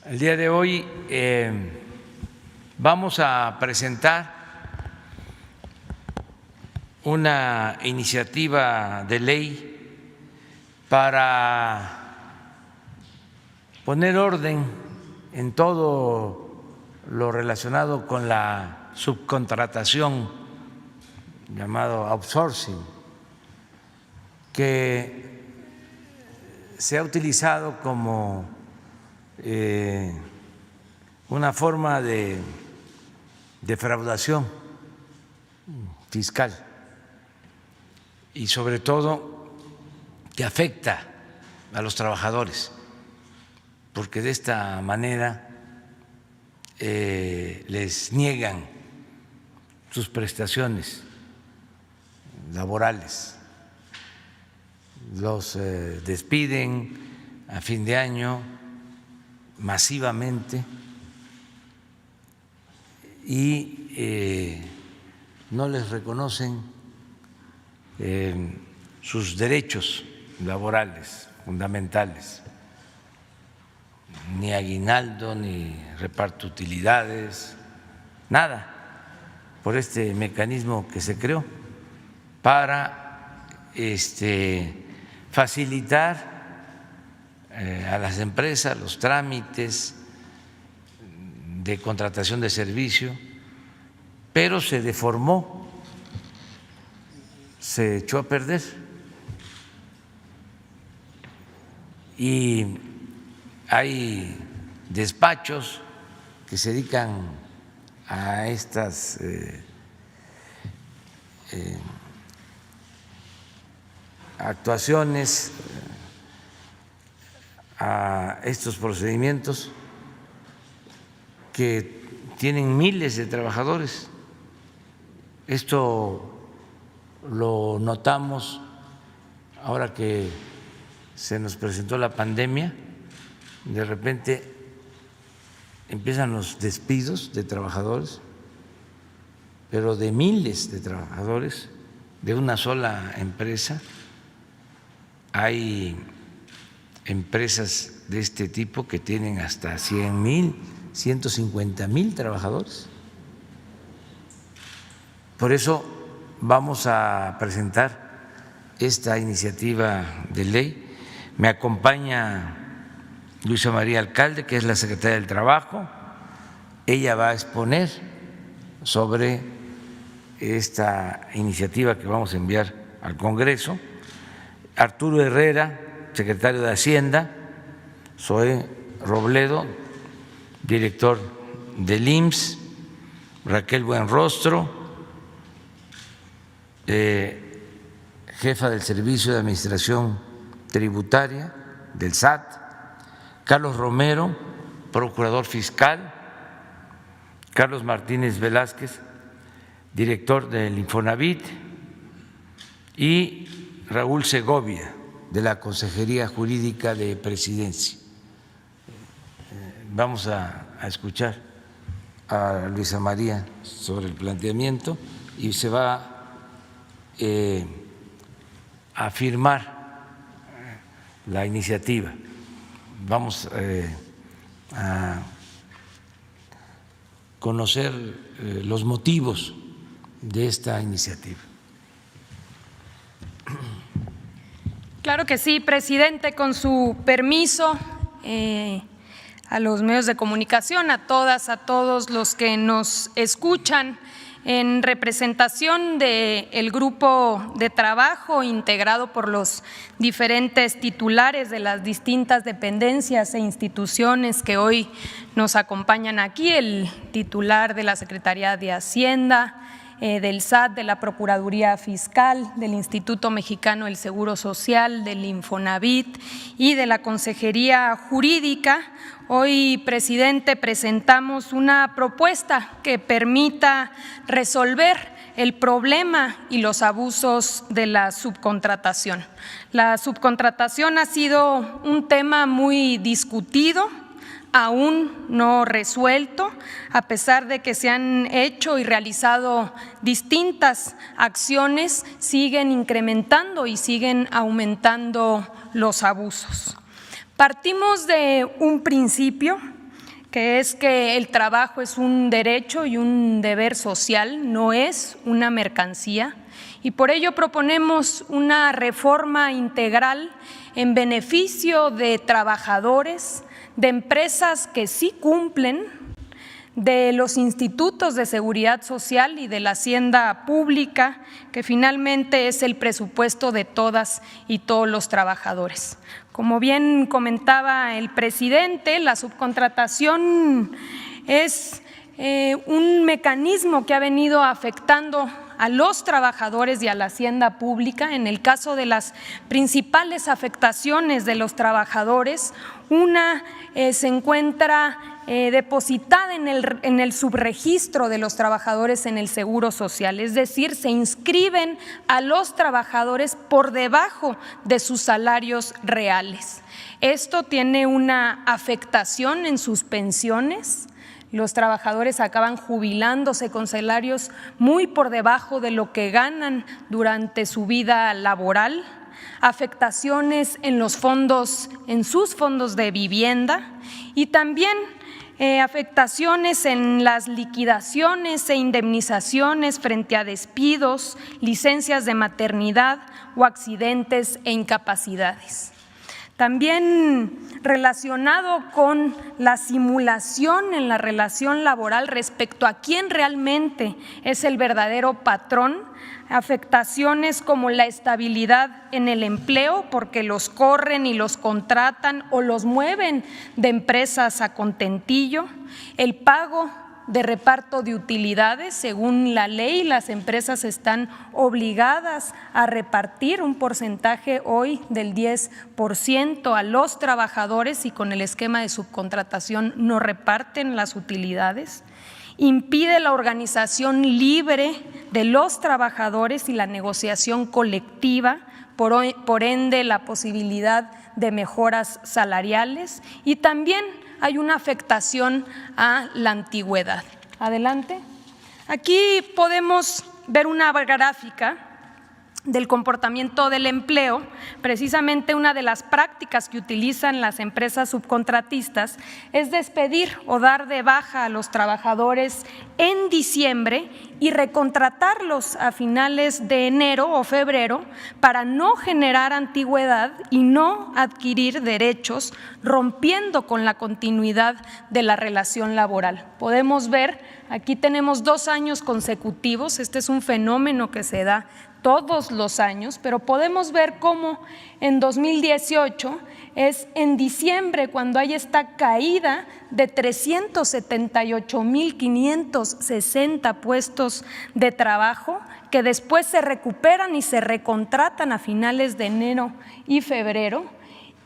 El día de hoy vamos a presentar una iniciativa de ley para poner orden en todo lo relacionado con la subcontratación, llamado outsourcing, que se ha utilizado como una forma de defraudación fiscal y sobre todo que afecta a los trabajadores, porque de esta manera les niegan sus prestaciones laborales, los despiden a fin de año masivamente y no les reconocen sus derechos laborales fundamentales, ni aguinaldo, ni reparto de utilidades, nada, por este mecanismo que se creó para facilitar a las empresas los trámites de contratación de servicio, pero se deformó, se echó a perder y hay despachos que se dedican a estas actuaciones, a estos procedimientos que tienen miles de trabajadores. Esto lo notamos ahora que se nos presentó la pandemia, de repente empiezan los despidos de trabajadores, pero de miles de trabajadores de una sola empresa. Hay empresas de este tipo que tienen hasta 100,000, 150,000 trabajadores. Por eso vamos a presentar esta iniciativa de ley. Me acompaña Luisa María Alcalde, que es la secretaria del Trabajo. Ella va a exponer sobre esta iniciativa que vamos a enviar al Congreso. Arturo Herrera, secretario de Hacienda, Zoé Robledo, director del IMSS, Raquel Buenrostro, jefa del Servicio de Administración Tributaria del SAT, Carlos Romero, procurador fiscal, Carlos Martínez Velázquez, director del Infonavit, y Raúl Segovia, de la Consejería Jurídica de Presidencia. Vamos a escuchar a Luisa María sobre el planteamiento y se va a firmar la iniciativa. Vamos a conocer los motivos de esta iniciativa. Claro que sí, presidente, con su permiso, a los medios de comunicación, a todas, a todos los que nos escuchan, en representación del grupo de trabajo integrado por los diferentes titulares de las distintas dependencias e instituciones que hoy nos acompañan aquí, el titular de la Secretaría de Hacienda, del SAT, de la Procuraduría Fiscal, del Instituto Mexicano del Seguro Social, del Infonavit y de la Consejería Jurídica. Hoy, presidente, presentamos una propuesta que permita resolver el problema y los abusos de la subcontratación. La subcontratación ha sido un tema muy discutido, aún no resuelto, a pesar de que se han hecho y realizado distintas acciones, siguen incrementando y siguen aumentando los abusos. Partimos de un principio que es que el trabajo es un derecho y un deber social, no es una mercancía, y por ello proponemos una reforma integral en beneficio de trabajadores, de empresas que sí cumplen, de los institutos de seguridad social y de la hacienda pública, que finalmente es el presupuesto de todas y todos los trabajadores. Como bien comentaba el presidente, la subcontratación es un mecanismo que ha venido afectando a los trabajadores y a la hacienda pública. En el caso de las principales afectaciones de los trabajadores, una se encuentra depositada en el subregistro de los trabajadores en el Seguro Social, es decir, se inscriben a los trabajadores por debajo de sus salarios reales. Esto tiene una afectación en sus pensiones. Los trabajadores acaban jubilándose con salarios muy por debajo de lo que ganan durante su vida laboral, afectaciones en los fondos, en sus fondos de vivienda, y también afectaciones en las liquidaciones e indemnizaciones frente a despidos, licencias de maternidad o accidentes e incapacidades. También relacionado con la simulación en la relación laboral respecto a quién realmente es el verdadero patrón, afectaciones como la estabilidad en el empleo, porque los corren y los contratan o los mueven de empresas a contentillo, el pago de reparto de utilidades. Según la ley, las empresas están obligadas a repartir un porcentaje hoy del 10% a los trabajadores y con el esquema de subcontratación no reparten las utilidades. Impide la organización libre de los trabajadores y la negociación colectiva, por ende la posibilidad de mejoras salariales, y también hay una afectación a la antigüedad. Adelante. Aquí podemos ver una gráfica del comportamiento del empleo. Precisamente una de las prácticas que utilizan las empresas subcontratistas es despedir o dar de baja a los trabajadores en diciembre y recontratarlos a finales de enero o febrero para no generar antigüedad y no adquirir derechos, rompiendo con la continuidad de la relación laboral. Podemos ver, aquí tenemos 2 años consecutivos, este es un fenómeno que se da todos los años, pero podemos ver cómo en 2018 es en diciembre cuando hay esta caída de 378,560 puestos de trabajo que después se recuperan y se recontratan a finales de enero y febrero,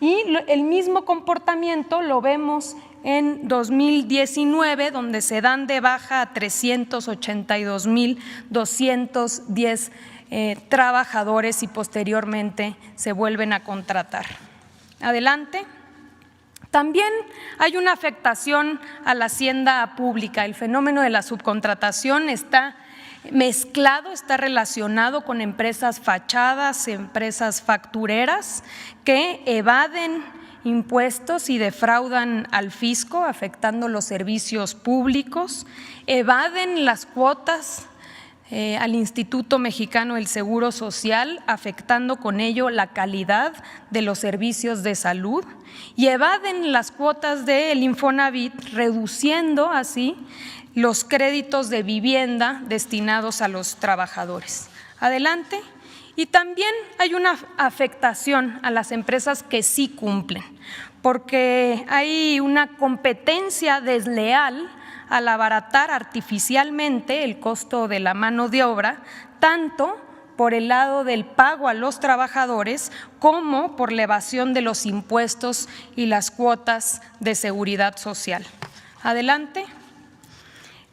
y el mismo comportamiento lo vemos en 2019, donde se dan de baja a 382,210 trabajadores y posteriormente se vuelven a contratar. Adelante. También hay una afectación a la hacienda pública. El fenómeno de la subcontratación está mezclado, está relacionado con empresas fachadas, empresas factureras que evaden impuestos y defraudan al fisco, afectando los servicios públicos, evaden las cuotas al Instituto Mexicano del Seguro Social, afectando con ello la calidad de los servicios de salud, y evaden las cuotas del Infonavit, reduciendo así los créditos de vivienda destinados a los trabajadores. Adelante. Y también hay una afectación a las empresas que sí cumplen, porque hay una competencia desleal al abaratar artificialmente el costo de la mano de obra, tanto por el lado del pago a los trabajadores como por la evasión de los impuestos y las cuotas de seguridad social. Adelante.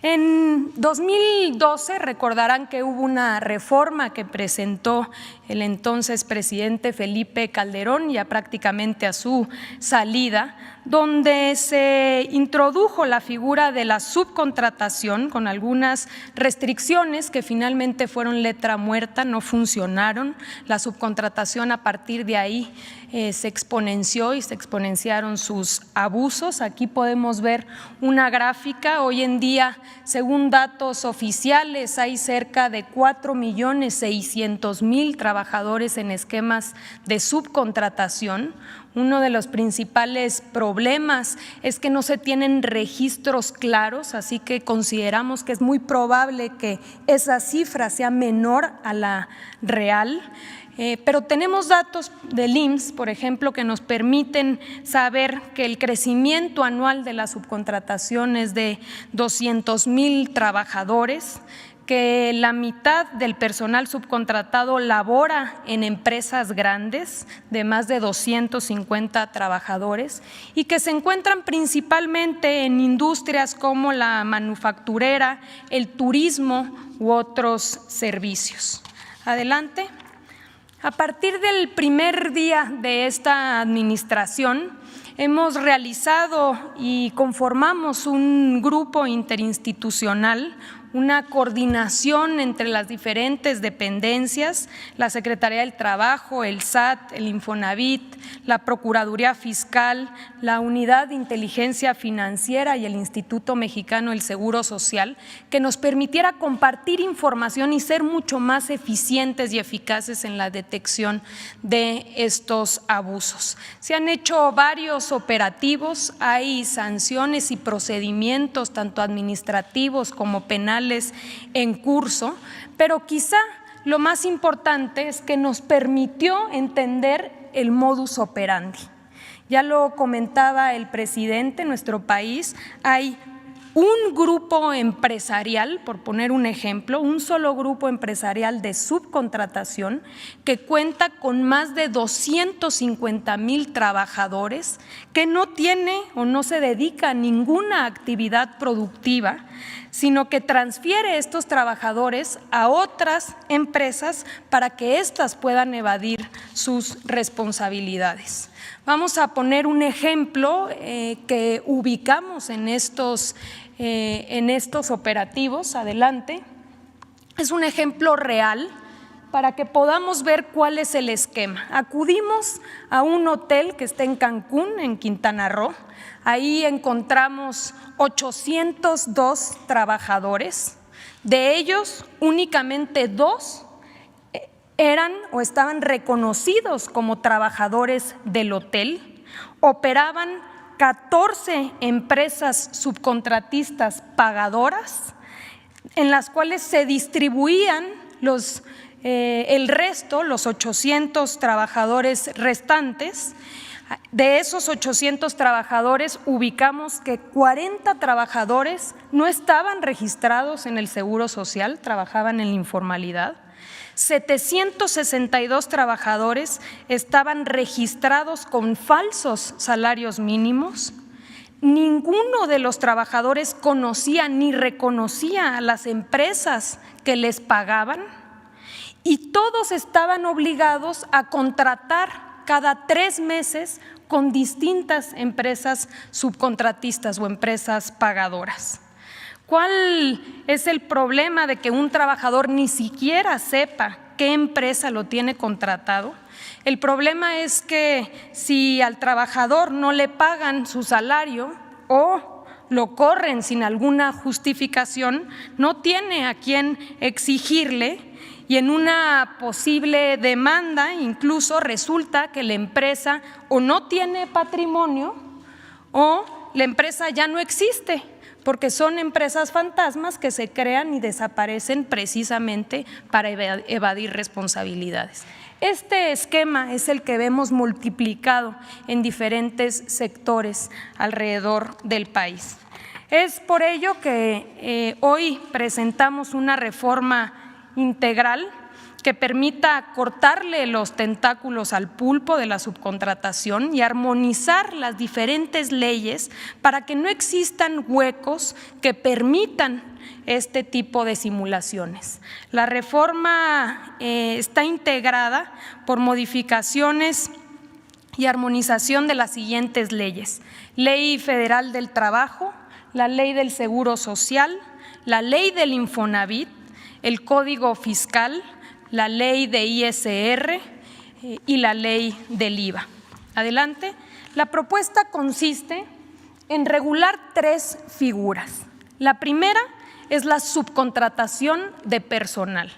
En 2012 recordarán que hubo una reforma que presentó el entonces presidente Felipe Calderón, ya prácticamente a su salida, donde se introdujo la figura de la subcontratación con algunas restricciones que finalmente fueron letra muerta, no funcionaron. La subcontratación a partir de ahí se exponenció y se exponenciaron sus abusos. Aquí podemos ver una gráfica. Hoy en día, según datos oficiales, hay cerca de 4.600.000 trabajadores en esquemas de subcontratación. Uno de los principales problemas es que no se tienen registros claros, así que consideramos que es muy probable que esa cifra sea menor a la real. Pero tenemos datos del IMSS, por ejemplo, que nos permiten saber que el crecimiento anual de la subcontratación es de 200.000 trabajadores, que la mitad del personal subcontratado labora en empresas grandes de más de 250 trabajadores y que se encuentran principalmente en industrias como la manufacturera, el turismo u otros servicios. Adelante. A partir del primer día de esta administración, hemos realizado y conformamos un grupo interinstitucional, una coordinación entre las diferentes dependencias, la Secretaría del Trabajo, el SAT, el Infonavit, la Procuraduría Fiscal, la Unidad de Inteligencia Financiera y el Instituto Mexicano del Seguro Social, que nos permitiera compartir información y ser mucho más eficientes y eficaces en la detección de estos abusos. Se han hecho varios operativos, hay sanciones y procedimientos tanto administrativos como penales en curso, pero quizá lo más importante es que nos permitió entender el modus operandi. Ya lo comentaba el presidente, en nuestro país hay un grupo empresarial, por poner un ejemplo, un solo grupo empresarial de subcontratación que cuenta con más de 250,000 trabajadores, que no tiene o no se dedica a ninguna actividad productiva, sino que transfiere estos trabajadores a otras empresas para que éstas puedan evadir sus responsabilidades. Vamos a poner un ejemplo que ubicamos en estos operativos. Adelante. Es un ejemplo real para que podamos ver cuál es el esquema. Acudimos a un hotel que está en Cancún, en Quintana Roo. Ahí encontramos 802 trabajadores. De ellos, únicamente 2 eran o estaban reconocidos como trabajadores del hotel. Operaban 14 empresas subcontratistas pagadoras, en las cuales se distribuían el resto, los 800 trabajadores restantes. De esos 800 trabajadores, ubicamos que 40 trabajadores no estaban registrados en el Seguro Social, trabajaban en la informalidad. 762 trabajadores estaban registrados con falsos salarios mínimos. Ninguno de los trabajadores conocía ni reconocía a las empresas que les pagaban y todos estaban obligados a contratar cada 3 meses con distintas empresas subcontratistas o empresas pagadoras. ¿Cuál es el problema de que un trabajador ni siquiera sepa qué empresa lo tiene contratado? El problema es que si al trabajador no le pagan su salario o lo corren sin alguna justificación, no tiene a quién exigirle y en una posible demanda incluso resulta que la empresa o no tiene patrimonio o la empresa ya no existe, porque son empresas fantasmas que se crean y desaparecen precisamente para evadir responsabilidades. Este esquema es el que vemos multiplicado en diferentes sectores alrededor del país. Es por ello que hoy presentamos una reforma integral que permita cortarle los tentáculos al pulpo de la subcontratación y armonizar las diferentes leyes para que no existan huecos que permitan este tipo de simulaciones. La reforma está integrada por modificaciones y armonización de las siguientes leyes: Ley Federal del Trabajo, la Ley del Seguro Social, la Ley del Infonavit, el Código Fiscal, la Ley de ISR y la Ley del IVA. Adelante. La propuesta consiste en regular 3 figuras. La primera es la subcontratación de personal.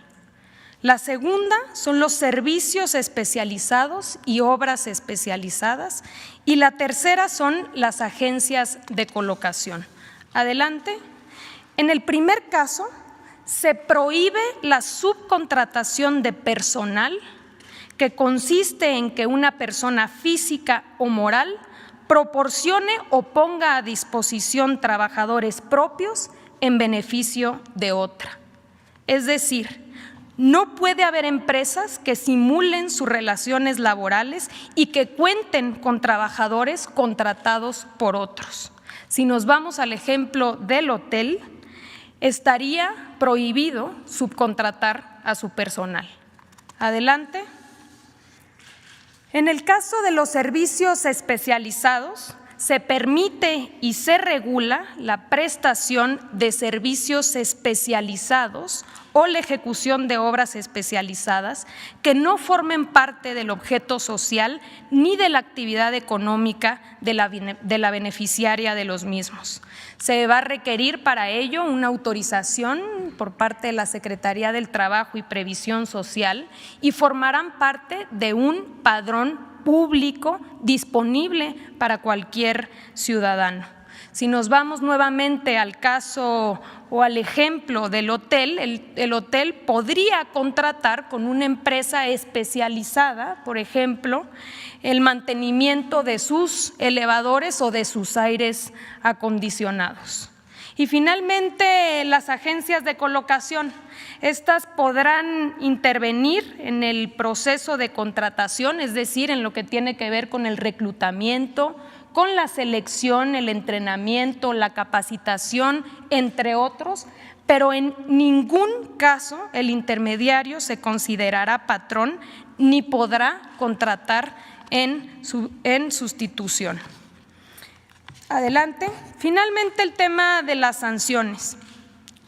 La segunda son los servicios especializados y obras especializadas. Y la tercera son las agencias de colocación. Adelante. En el primer caso, se prohíbe la subcontratación de personal, que consiste en que una persona física o moral proporcione o ponga a disposición trabajadores propios en beneficio de otra. Es decir, no puede haber empresas que simulen sus relaciones laborales y que cuenten con trabajadores contratados por otros. Si nos vamos al ejemplo del hotel, estaría prohibido subcontratar a su personal. Adelante. En el caso de los servicios especializados, se permite y se regula la prestación de servicios especializados o la ejecución de obras especializadas que no formen parte del objeto social ni de la actividad económica de la beneficiaria de los mismos. Se va a requerir para ello una autorización por parte de la Secretaría del Trabajo y Previsión Social y formarán parte de un padrón público disponible para cualquier ciudadano. Si nos vamos nuevamente al caso o al ejemplo del hotel, el hotel podría contratar con una empresa especializada, por ejemplo, el mantenimiento de sus elevadores o de sus aires acondicionados. Y finalmente, las agencias de colocación. Estas podrán intervenir en el proceso de contratación, es decir, en lo que tiene que ver con el reclutamiento, con la selección, el entrenamiento, la capacitación, entre otros, pero en ningún caso el intermediario se considerará patrón ni podrá contratar en sustitución. Adelante. Finalmente, el tema de las sanciones.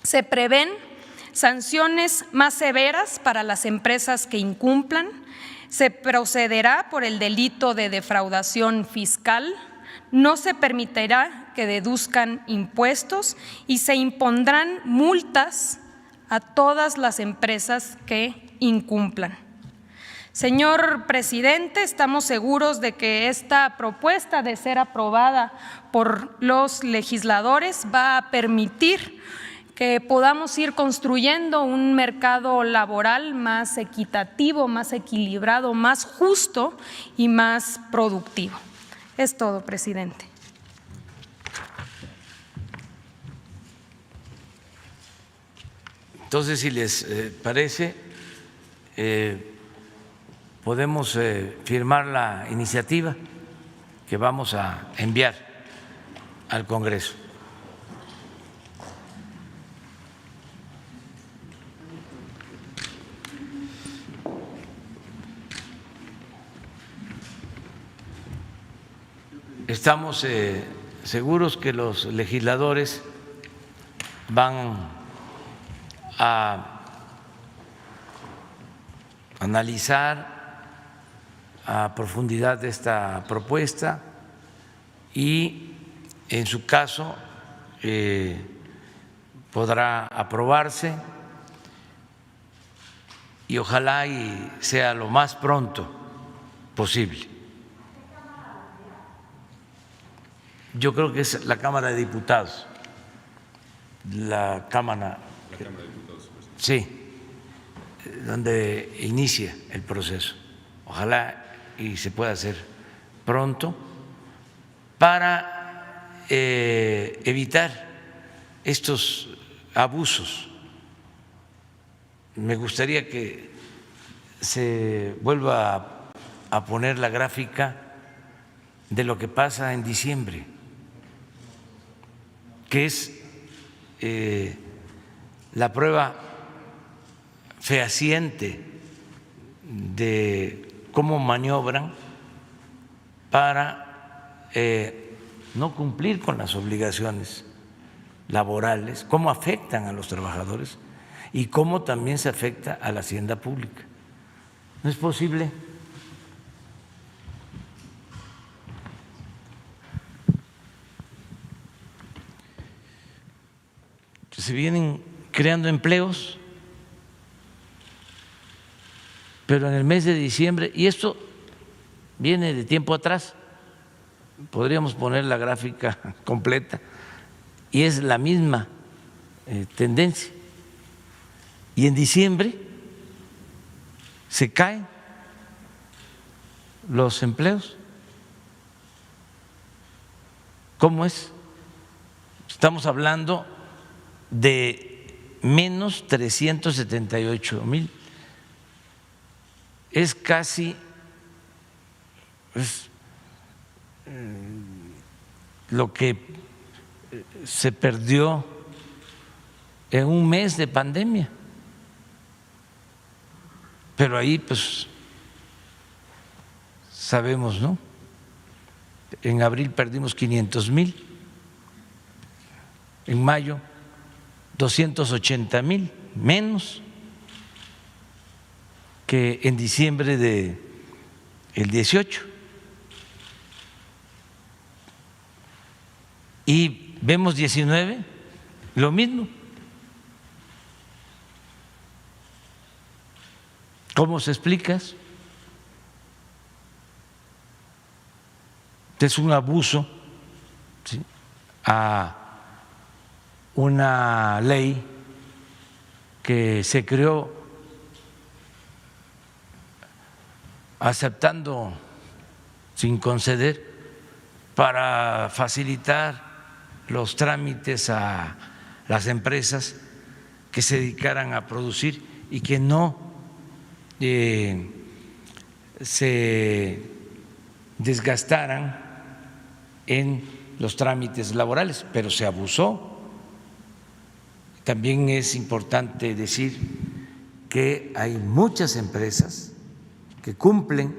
Se prevén sanciones más severas para las empresas que incumplan. Se procederá por el delito de defraudación fiscal. No se permitirá que deduzcan impuestos y se impondrán multas a todas las empresas que incumplan. Señor presidente, estamos seguros de que esta propuesta, de ser aprobada por los legisladores, va a permitir que podamos ir construyendo un mercado laboral más equitativo, más equilibrado, más justo y más productivo. Es todo, presidente. Entonces, si les parece, podemos firmar la iniciativa que vamos a enviar al Congreso. Estamos seguros que los legisladores van a analizar a profundidad esta propuesta y, en su caso, podrá aprobarse y ojalá y sea lo más pronto posible. Yo creo que es la Cámara de Diputados. La Cámara de Diputados. Sí, donde inicia el proceso. Ojalá y se pueda hacer pronto para evitar estos abusos. Me gustaría que se vuelva a poner la gráfica de lo que pasa en diciembre, que es la prueba fehaciente de cómo maniobran para no cumplir con las obligaciones laborales, cómo afectan a los trabajadores y cómo también se afecta a la hacienda pública. No es posible que se vienen creando empleos, pero en el mes de diciembre, y esto viene de tiempo atrás, podríamos poner la gráfica completa, y es la misma tendencia. Y en diciembre se caen los empleos. ¿Cómo es? Estamos hablando de menos 378,000. Es casi lo que se perdió en un mes de pandemia. Pero ahí pues sabemos, ¿no? En abril perdimos 500,000, en mayo 280,000 menos que en diciembre del 18. Y vemos 19, lo mismo. ¿Cómo se explica eso? Es un abuso, ¿sí?, a una ley que se creó aceptando sin conceder para facilitar los trámites a las empresas que se dedicaran a producir y que no se desgastaran en los trámites laborales, pero se abusó. También es importante decir que hay muchas empresas que cumplen,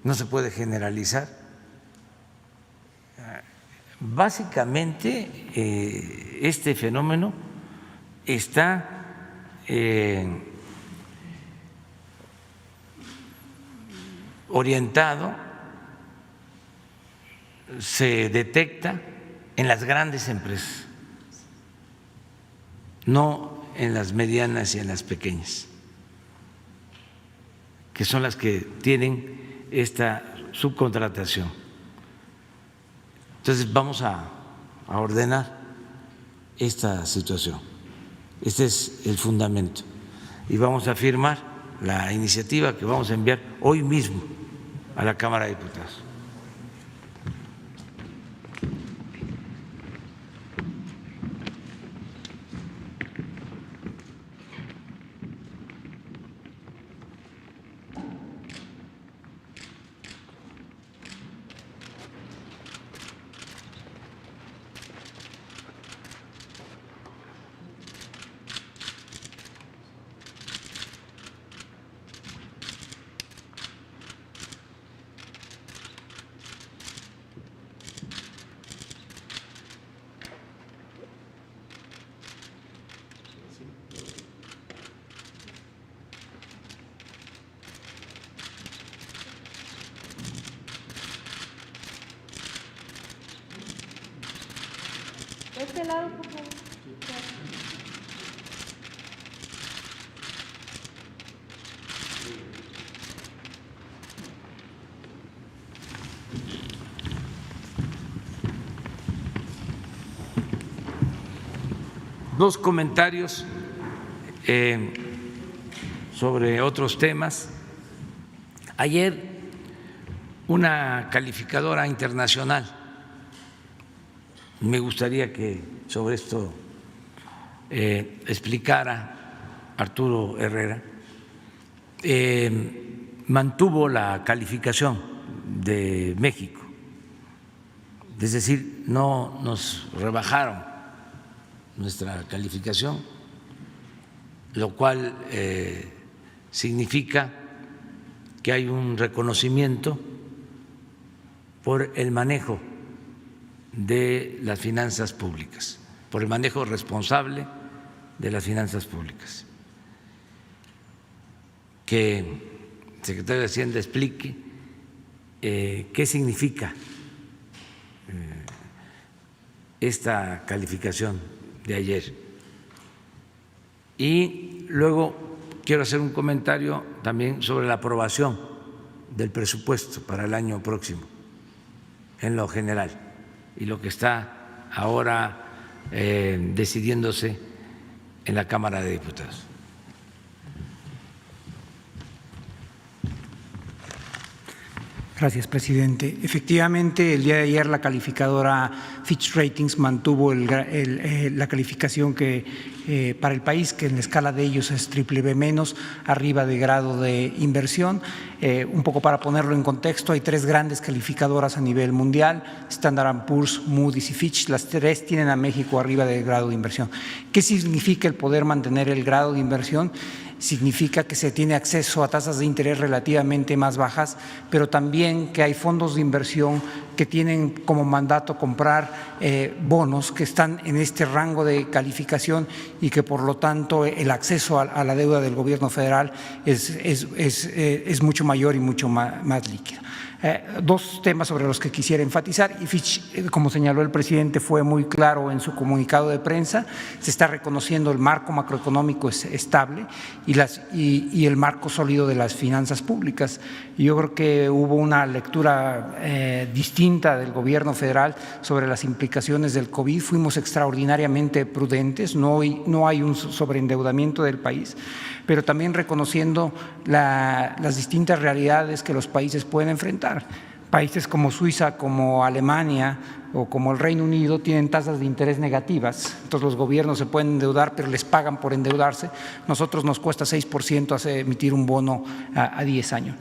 no se puede generalizar. Básicamente, este fenómeno está orientado, se detecta en las grandes empresas, no en las medianas y en las pequeñas, que son las que tienen esta subcontratación. Entonces vamos a ordenar esta situación. Este es el fundamento. Y vamos a firmar la iniciativa que vamos a enviar hoy mismo a la Cámara de Diputados. De este lado, por favor. Dos comentarios sobre otros temas. Ayer una calificadora internacional, me gustaría que sobre esto explicara Arturo Herrera, mantuvo la calificación de México, es decir, no nos rebajaron nuestra calificación, lo cual significa que hay un reconocimiento por el manejo de las finanzas públicas, por el manejo responsable de las finanzas públicas. Que el secretario de Hacienda explique qué significa esta calificación de ayer. Y luego quiero hacer un comentario también sobre la aprobación del presupuesto para el año próximo en lo general y lo que está ahora decidiéndose en la Cámara de Diputados. Gracias, presidente. Efectivamente, el día de ayer la calificadora Fitch Ratings mantuvo la calificación que para el país, que en la escala de ellos es BBB-, arriba de grado de inversión. Un poco para ponerlo en contexto, hay 3 grandes calificadoras a nivel mundial, Standard & Poor's, Moody's y Fitch. Las 3 tienen a México arriba del grado de inversión. ¿Qué significa el poder mantener el grado de inversión? Significa que se tiene acceso a tasas de interés relativamente más bajas, pero también que hay fondos de inversión que tienen como mandato comprar bonos que están en este rango de calificación y que por lo tanto el acceso a la deuda del gobierno federal es mucho mayor y mucho más líquido. 2 temas sobre los que quisiera enfatizar, y Fitch, como señaló el presidente, fue muy claro en su comunicado de prensa. Se está reconociendo el marco macroeconómico es estable y el marco sólido de las finanzas públicas. Y yo creo que hubo una lectura distinta del gobierno federal sobre las implicaciones del COVID. Fuimos extraordinariamente prudentes, no hay un sobreendeudamiento del país, pero también reconociendo las distintas realidades que los países pueden enfrentar. Países como Suiza, como Alemania o como el Reino Unido tienen tasas de interés negativas, entonces los gobiernos se pueden endeudar, pero les pagan por endeudarse. Nosotros nos cuesta 6% emitir un bono a 10 años.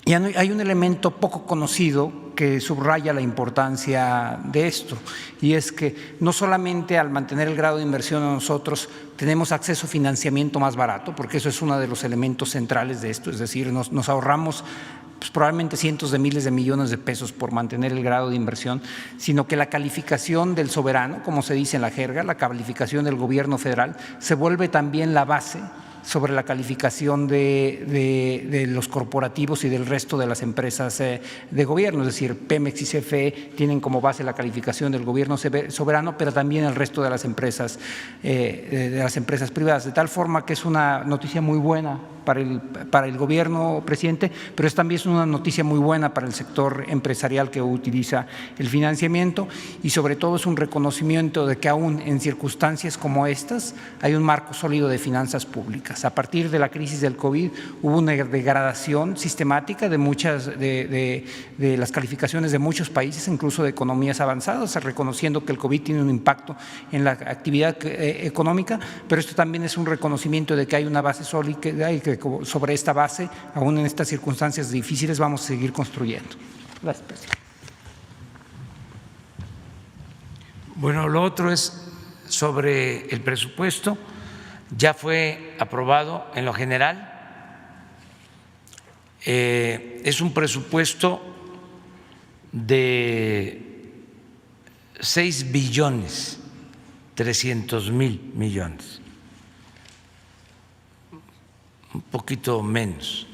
Y hay un elemento poco conocido que subraya la importancia de esto, y es que no solamente al mantener el grado de inversión nosotros tenemos acceso a financiamiento más barato, porque eso es uno de los elementos centrales de esto, es decir, nos ahorramos probablemente cientos de miles de millones de pesos por mantener el grado de inversión, sino que la calificación del soberano, como se dice en la jerga, la calificación del gobierno federal, se vuelve también la base sobre la calificación de los corporativos y del resto de las empresas de gobierno, es decir, Pemex y CFE tienen como base la calificación del gobierno soberano, pero también el resto de las empresas privadas, de tal forma que es una noticia muy buena para el gobierno, presidente, pero también es una noticia muy buena para el sector empresarial que utiliza el financiamiento, y sobre todo es un reconocimiento de que aún en circunstancias como estas hay un marco sólido de finanzas públicas. A partir de la crisis del COVID hubo una degradación sistemática de muchas de las calificaciones de muchos países, incluso de economías avanzadas, reconociendo que el COVID tiene un impacto en la actividad económica, pero esto también es un reconocimiento de que hay una base sólida y que sobre esta base, aún en estas circunstancias difíciles, vamos a seguir construyendo. Gracias, presidente. Bueno, lo otro es sobre el presupuesto. Ya fue aprobado en lo general. Es un presupuesto de 6.300.000.000.000, un poquito menos,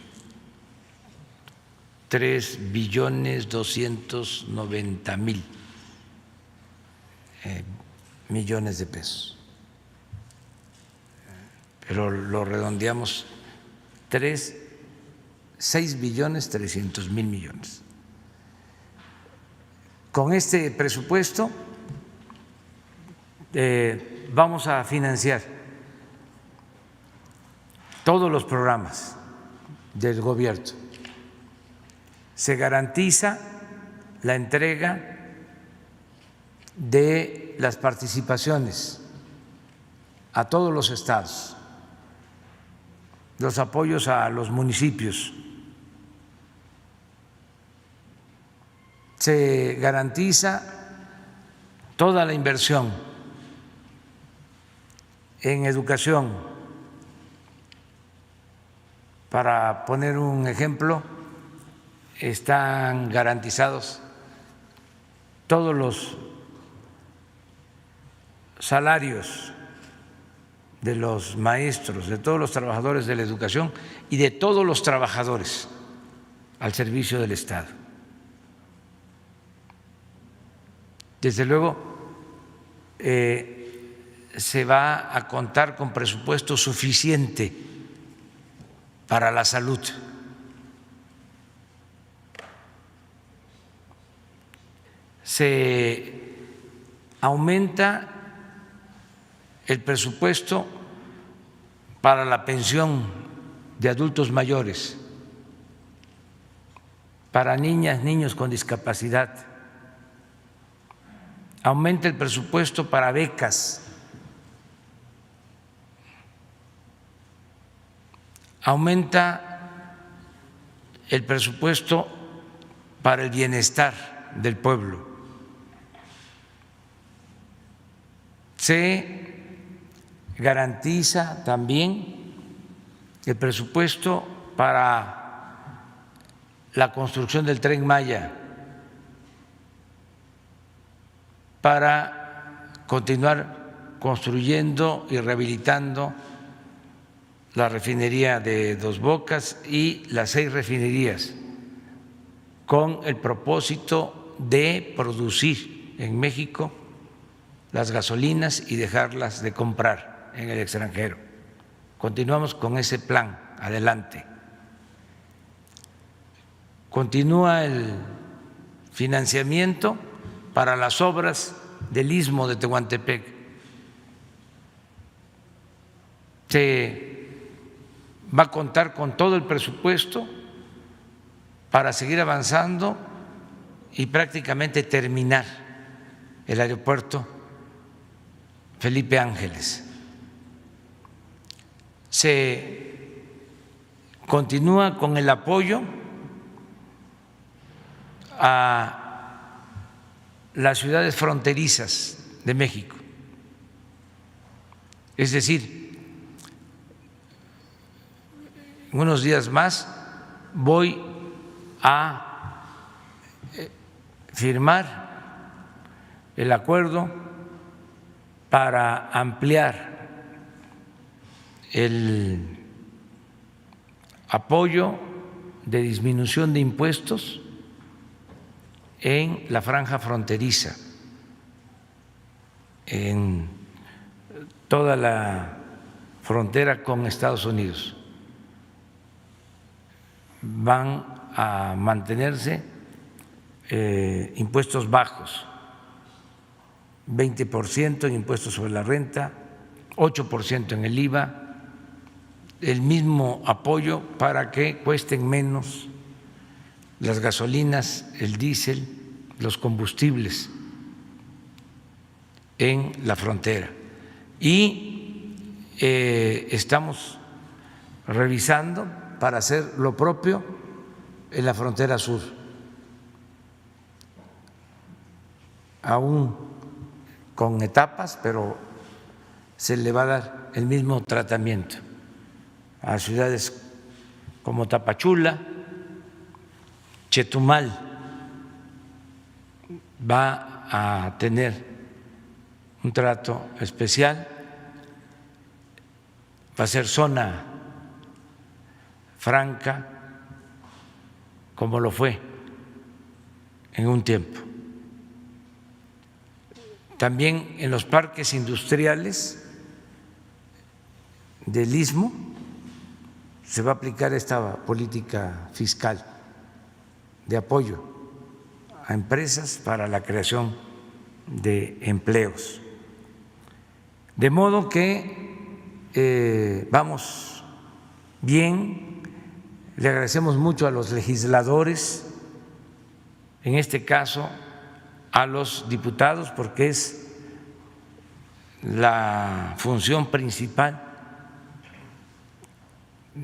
3.290.000.000.000 de pesos. Pero lo redondeamos 6.300.000.000.000. Con este presupuesto vamos a financiar todos los programas del gobierno. Se garantiza la entrega de las participaciones a todos los estados los apoyos a los municipios. Se garantiza toda la inversión en educación. Para poner un ejemplo, están garantizados todos los salarios de los maestros, de todos los trabajadores de la educación y de todos los trabajadores al servicio del Estado. Desde luego, se va a contar con presupuesto suficiente para la salud. Se aumenta el presupuesto para la pensión de adultos mayores, para niñas, niños con discapacidad. Aumenta el presupuesto para becas. Aumenta el presupuesto para el bienestar del pueblo. Se garantiza también el presupuesto para la construcción del Tren Maya, para continuar construyendo y rehabilitando la refinería de Dos Bocas y las 6 refinerías, con el propósito de producir en México las gasolinas y dejarlas de comprar en el extranjero. Continuamos con ese plan, adelante. Continúa el financiamiento para las obras del Istmo de Tehuantepec. Se va a contar con todo el presupuesto para seguir avanzando y prácticamente terminar el aeropuerto Felipe Ángeles. Se continúa con el apoyo a las ciudades fronterizas de México, es decir, en unos días más voy a firmar el acuerdo para ampliar el apoyo de disminución de impuestos en la franja fronteriza, en toda la frontera con Estados Unidos. Van a mantenerse impuestos bajos, 20% en impuestos sobre la renta, 8% en el IVA, el mismo apoyo para que cuesten menos las gasolinas, el diésel, los combustibles en la frontera. Y estamos revisando para hacer lo propio en la frontera sur, aún con etapas, pero se le va a dar el mismo tratamiento a ciudades como Tapachula. Chetumal va a tener un trato especial, va a ser zona franca, como lo fue en un tiempo. También en los parques industriales del Istmo se va a aplicar esta política fiscal de apoyo a empresas para la creación de empleos. De modo que vamos bien. Le agradecemos mucho a los legisladores, en este caso a los diputados, porque es la función principal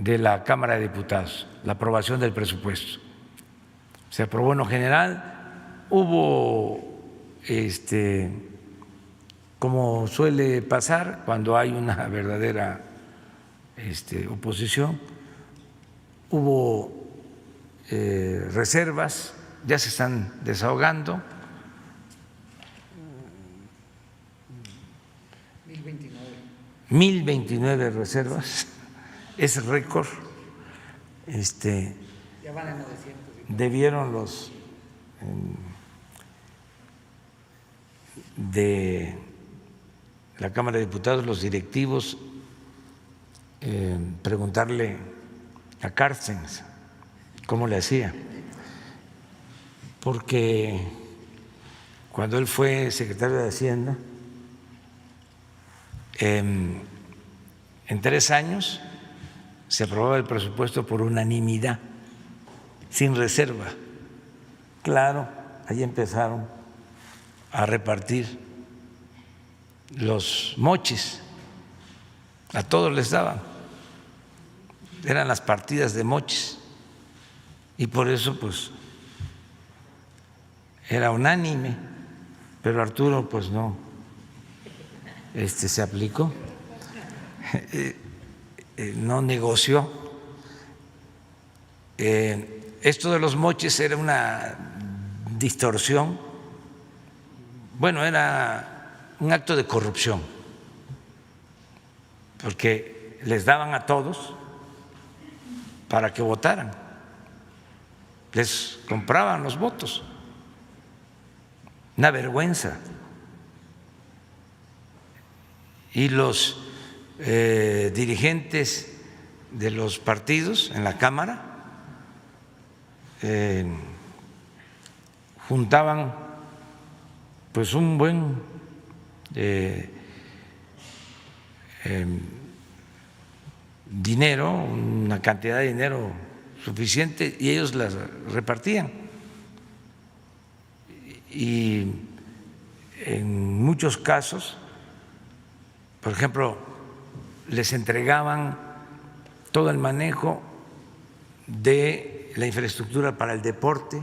de la Cámara de Diputados, la aprobación del presupuesto. Se aprobó en lo general, hubo como suele pasar cuando hay una verdadera oposición, hubo reservas, ya se están desahogando. 1029 reservas, es récord. Ya van a 900. Debieron los de la Cámara de Diputados, los directivos, preguntarle a Carstens cómo le hacía, porque cuando él fue secretario de Hacienda, en 3 años se aprobaba el presupuesto por unanimidad, sin reserva. Claro, ahí empezaron a repartir los mochis, a todos les daban, eran las partidas de mochis, y por eso pues era unánime, pero Arturo pues no se aplicó, no negoció. Esto de los moches era una distorsión, bueno, era un acto de corrupción, porque les daban a todos para que votaran, les compraban los votos, una vergüenza. Y los dirigentes de los partidos en la Cámara juntaban pues un buen dinero, una cantidad de dinero suficiente, y ellos las repartían. Y en muchos casos, por ejemplo, les entregaban todo el manejo de la infraestructura para el deporte,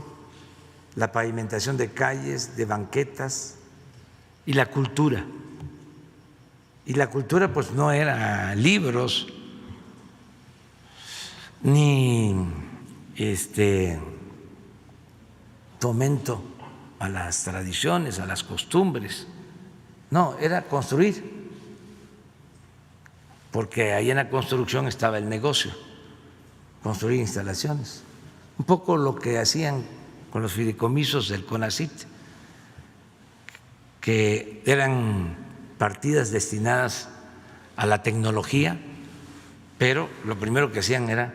la pavimentación de calles, de banquetas y la cultura. Y la cultura pues no era libros ni fomento a las tradiciones, a las costumbres, no, era construir, porque ahí en la construcción estaba el negocio, construir instalaciones, un poco lo que hacían con los fideicomisos del CONACYT, que eran partidas destinadas a la tecnología, pero lo primero que hacían era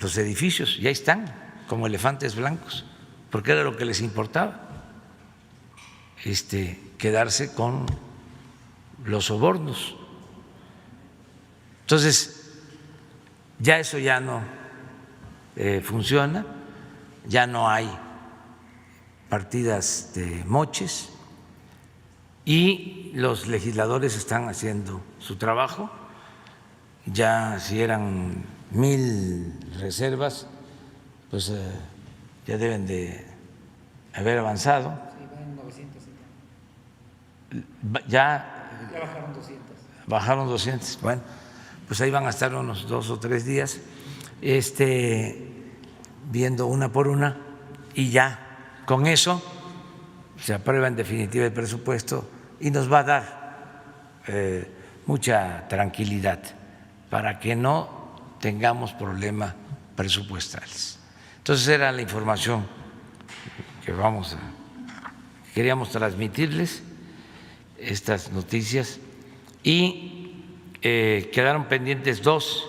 los edificios, y ahí están como elefantes blancos, porque era lo que les importaba, quedarse con los sobornos. Entonces, ya eso ya no funciona, ya no hay partidas de moches, y los legisladores están haciendo su trabajo. Ya si eran 1000 reservas, pues ya deben de haber avanzado. Sí, van 900. Ya bajaron 200. Bajaron 200. Bueno, pues ahí van a estar unos 2 o 3 días viendo una por una, y ya con eso se aprueba en definitiva el presupuesto y nos va a dar mucha tranquilidad para que no tengamos problemas presupuestales. Entonces era la información que queríamos transmitirles, estas noticias, y quedaron pendientes 2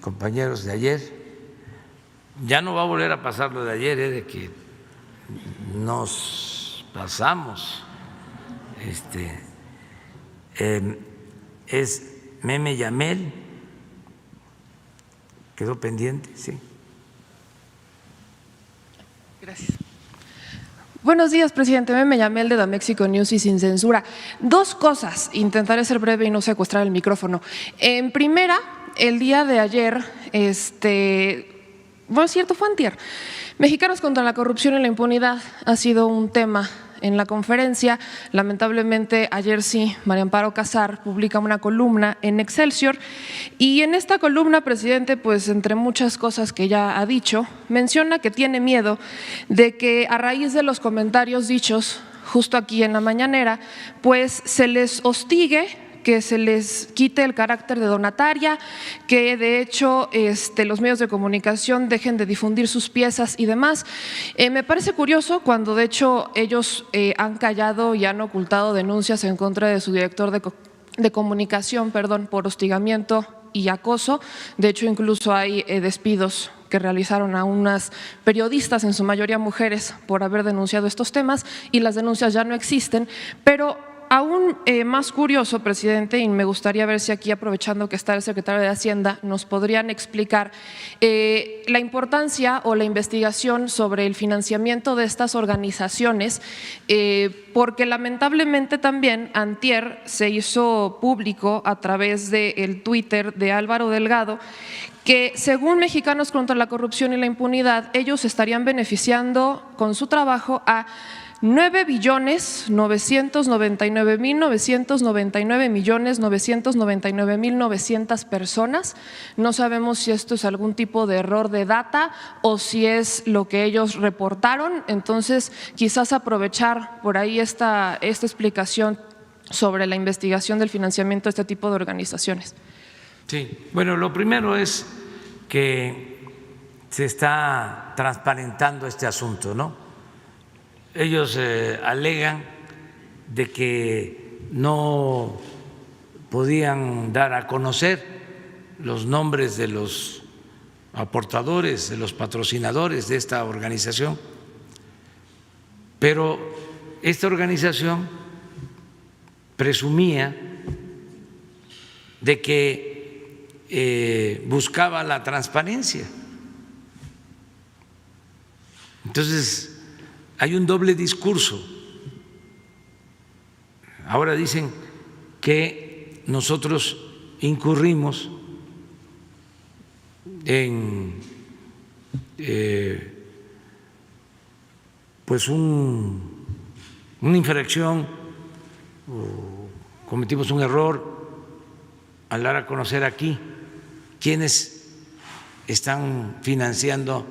compañeros de ayer. Ya no va a volver a pasar lo de ayer, de que nos pasamos. Es Meme Yamel, quedó pendiente, sí. Gracias. Buenos días, presidente. Me llamé el de Damexico News y sin censura. Dos cosas. Intentaré ser breve y no secuestrar el micrófono. En primera, el día de ayer, bueno, es cierto, fue antier. Mexicanos contra la corrupción y la impunidad ha sido un tema en la conferencia. Lamentablemente, ayer sí, María Amparo Casar publica una columna en Excelsior y en esta columna, presidente, pues entre muchas cosas que ya ha dicho, menciona que tiene miedo de que a raíz de los comentarios dichos justo aquí en la mañanera, pues se les hostigue, que se les quite el carácter de donataria, que de hecho los medios de comunicación dejen de difundir sus piezas y demás. Me parece curioso cuando de hecho ellos han callado y han ocultado denuncias en contra de su director de comunicación, por hostigamiento y acoso. De hecho, incluso hay despidos que realizaron a unas periodistas, en su mayoría mujeres, por haber denunciado estos temas, y las denuncias ya no existen, pero aún más curioso, presidente, y me gustaría ver si aquí, aprovechando que está el secretario de Hacienda, nos podrían explicar la importancia o la investigación sobre el financiamiento de estas organizaciones, porque lamentablemente también antier se hizo público a través del Twitter de Álvaro Delgado que según Mexicanos contra la Corrupción y la Impunidad, ellos estarían beneficiando con su trabajo a 9.999.999.999.900 personas. No sabemos si esto es algún tipo de error de data o si es lo que ellos reportaron. Entonces, quizás aprovechar por ahí esta explicación sobre la investigación del financiamiento de este tipo de organizaciones. Sí, bueno, lo primero es que se está transparentando este asunto, ¿no? Ellos alegan de que no podían dar a conocer los nombres de los aportadores, de los patrocinadores de esta organización, pero esta organización presumía de que buscaba la transparencia. Entonces, hay un doble discurso. Ahora dicen que nosotros incurrimos en pues una infracción o cometimos un error al dar a conocer aquí quiénes están financiando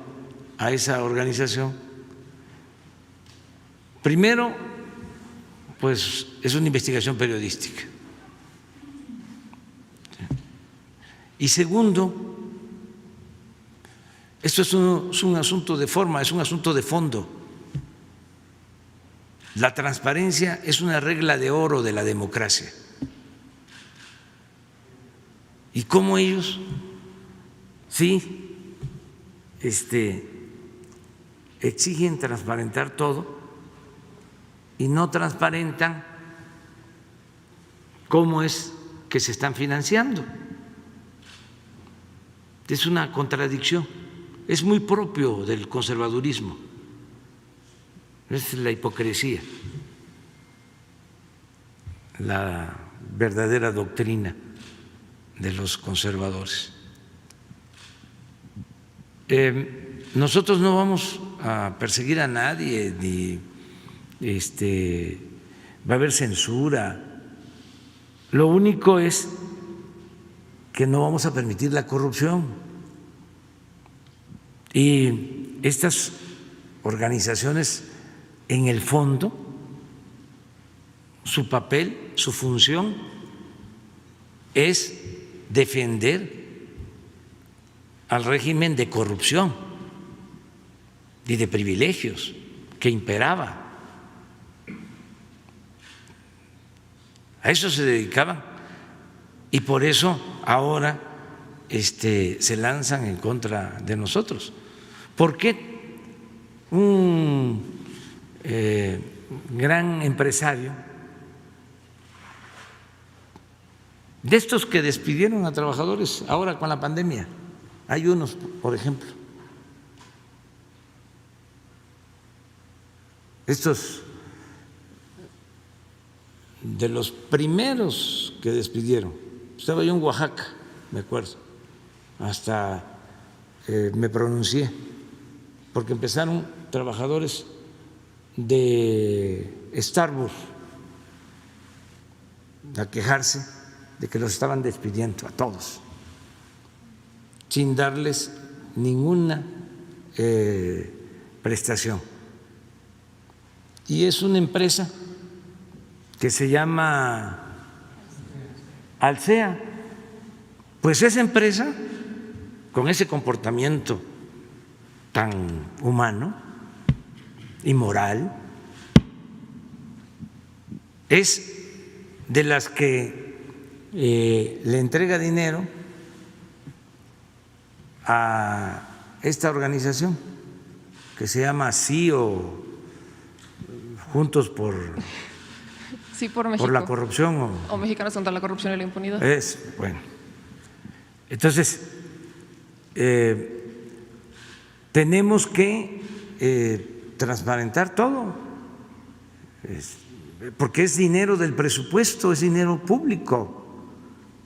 a esa organización. Primero, pues es una investigación periodística. Y segundo, esto es un asunto de forma, es un asunto de fondo. La transparencia es una regla de oro de la democracia. Y cómo ellos sí exigen transparentar todo y no transparentan cómo es que se están financiando. Es una contradicción, es muy propio del conservadurismo, es la hipocresía, la verdadera doctrina de los conservadores. Nosotros no vamos a perseguir a nadie, ni va a haber censura. Lo único es que no vamos a permitir la corrupción. Y estas organizaciones, en el fondo, su papel, su función es defender al régimen de corrupción y de privilegios que imperaba. A eso se dedicaban y por eso ahora se lanzan en contra de nosotros. ¿Por qué un gran empresario de estos que despidieron a trabajadores ahora con la pandemia? Hay unos, por ejemplo, estos de los primeros que despidieron. Estaba yo en Oaxaca, me acuerdo, hasta me pronuncié, porque empezaron trabajadores de Starbucks a quejarse de que los estaban despidiendo a todos, sin darles ninguna prestación. Y es una empresa que se llama Alsea. Pues esa empresa, con ese comportamiento tan humano y moral, es de las que le entrega dinero a esta organización que se llama Sí o Juntos por México. Por la corrupción o Mexicanos contra la corrupción y la impunidad. Es bueno. Entonces tenemos que transparentar todo, porque es dinero del presupuesto, es dinero público.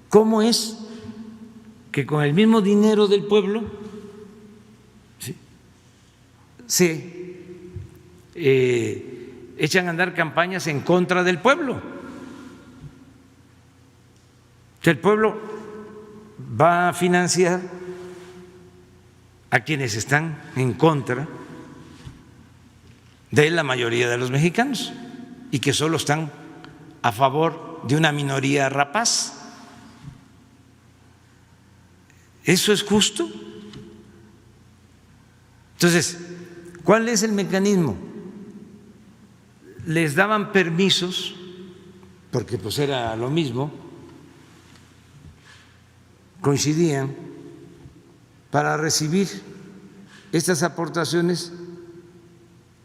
¿Cómo es que con el mismo dinero del pueblo se echan a andar campañas en contra del pueblo? El pueblo va a financiar a quienes están en contra de la mayoría de los mexicanos y que solo están a favor de una minoría rapaz. ¿Eso es justo? Entonces, ¿cuál es el mecanismo? Les daban permisos, porque pues era lo mismo, coincidían, para recibir estas aportaciones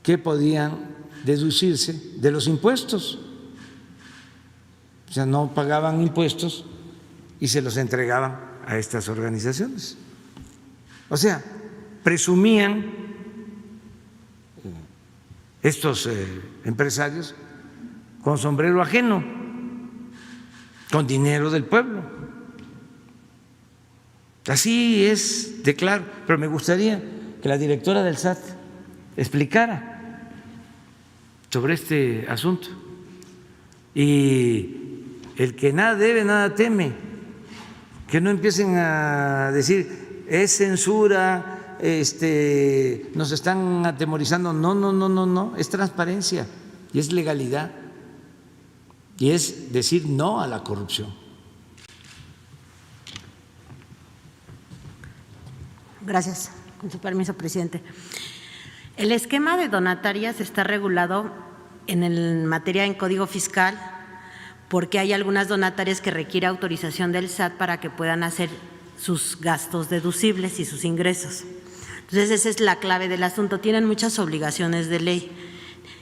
que podían deducirse de los impuestos. O sea, no pagaban impuestos y se los entregaban a estas organizaciones. O sea, presumían estos empresarios con sombrero ajeno, con dinero del pueblo. Así es de claro, pero me gustaría que la directora del SAT explicara sobre este asunto. Y el que nada debe, nada teme, que no empiecen a decir es censura, nos están atemorizando. No, es transparencia y es legalidad y es decir no a la corrupción. Gracias. Con su permiso, presidente. El esquema de donatarias está regulado en materia en Código Fiscal porque hay algunas donatarias que requiere autorización del SAT para que puedan hacer sus gastos deducibles y sus ingresos. Entonces, esa es la clave del asunto. Tienen muchas obligaciones de ley.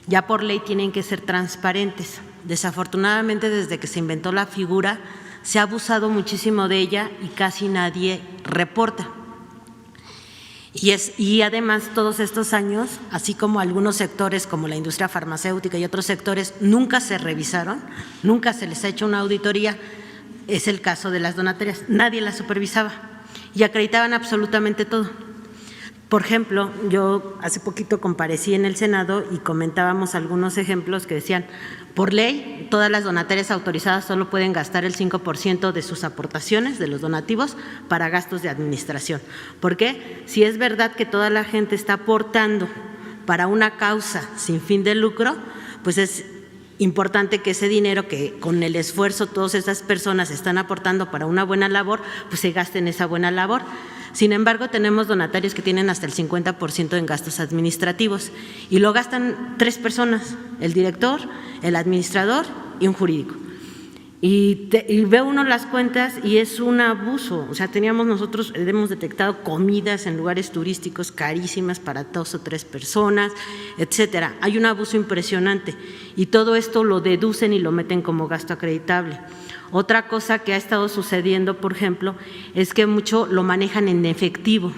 Ya por ley tienen que ser transparentes. Desafortunadamente, desde que se inventó la figura, se ha abusado muchísimo de ella y casi nadie reporta. Y además todos estos años, así como algunos sectores como la industria farmacéutica y otros sectores nunca se revisaron, nunca se les ha hecho una auditoría, es el caso de las donatarias, nadie las supervisaba y acreditaban absolutamente todo. Por ejemplo, yo hace poquito comparecí en el Senado y comentábamos algunos ejemplos que decían, por ley, todas las donatarias autorizadas solo pueden gastar el 5% de sus aportaciones, de los donativos, para gastos de administración. ¿Por qué? Si es verdad que toda la gente está aportando para una causa sin fin de lucro, pues es importante que ese dinero que con el esfuerzo todas esas personas están aportando para una buena labor, pues se gaste en esa buena labor. Sin embargo, tenemos donatarios que tienen hasta el 50% en gastos administrativos y lo gastan 3 personas, el director, el administrador y un jurídico. Y ve uno las cuentas y es un abuso. O sea, nosotros hemos detectado comidas en lugares turísticos carísimas para 2 o 3 personas, etcétera. Hay un abuso impresionante y todo esto lo deducen y lo meten como gasto acreditable. Otra cosa que ha estado sucediendo, por ejemplo, es que mucho lo manejan en efectivo.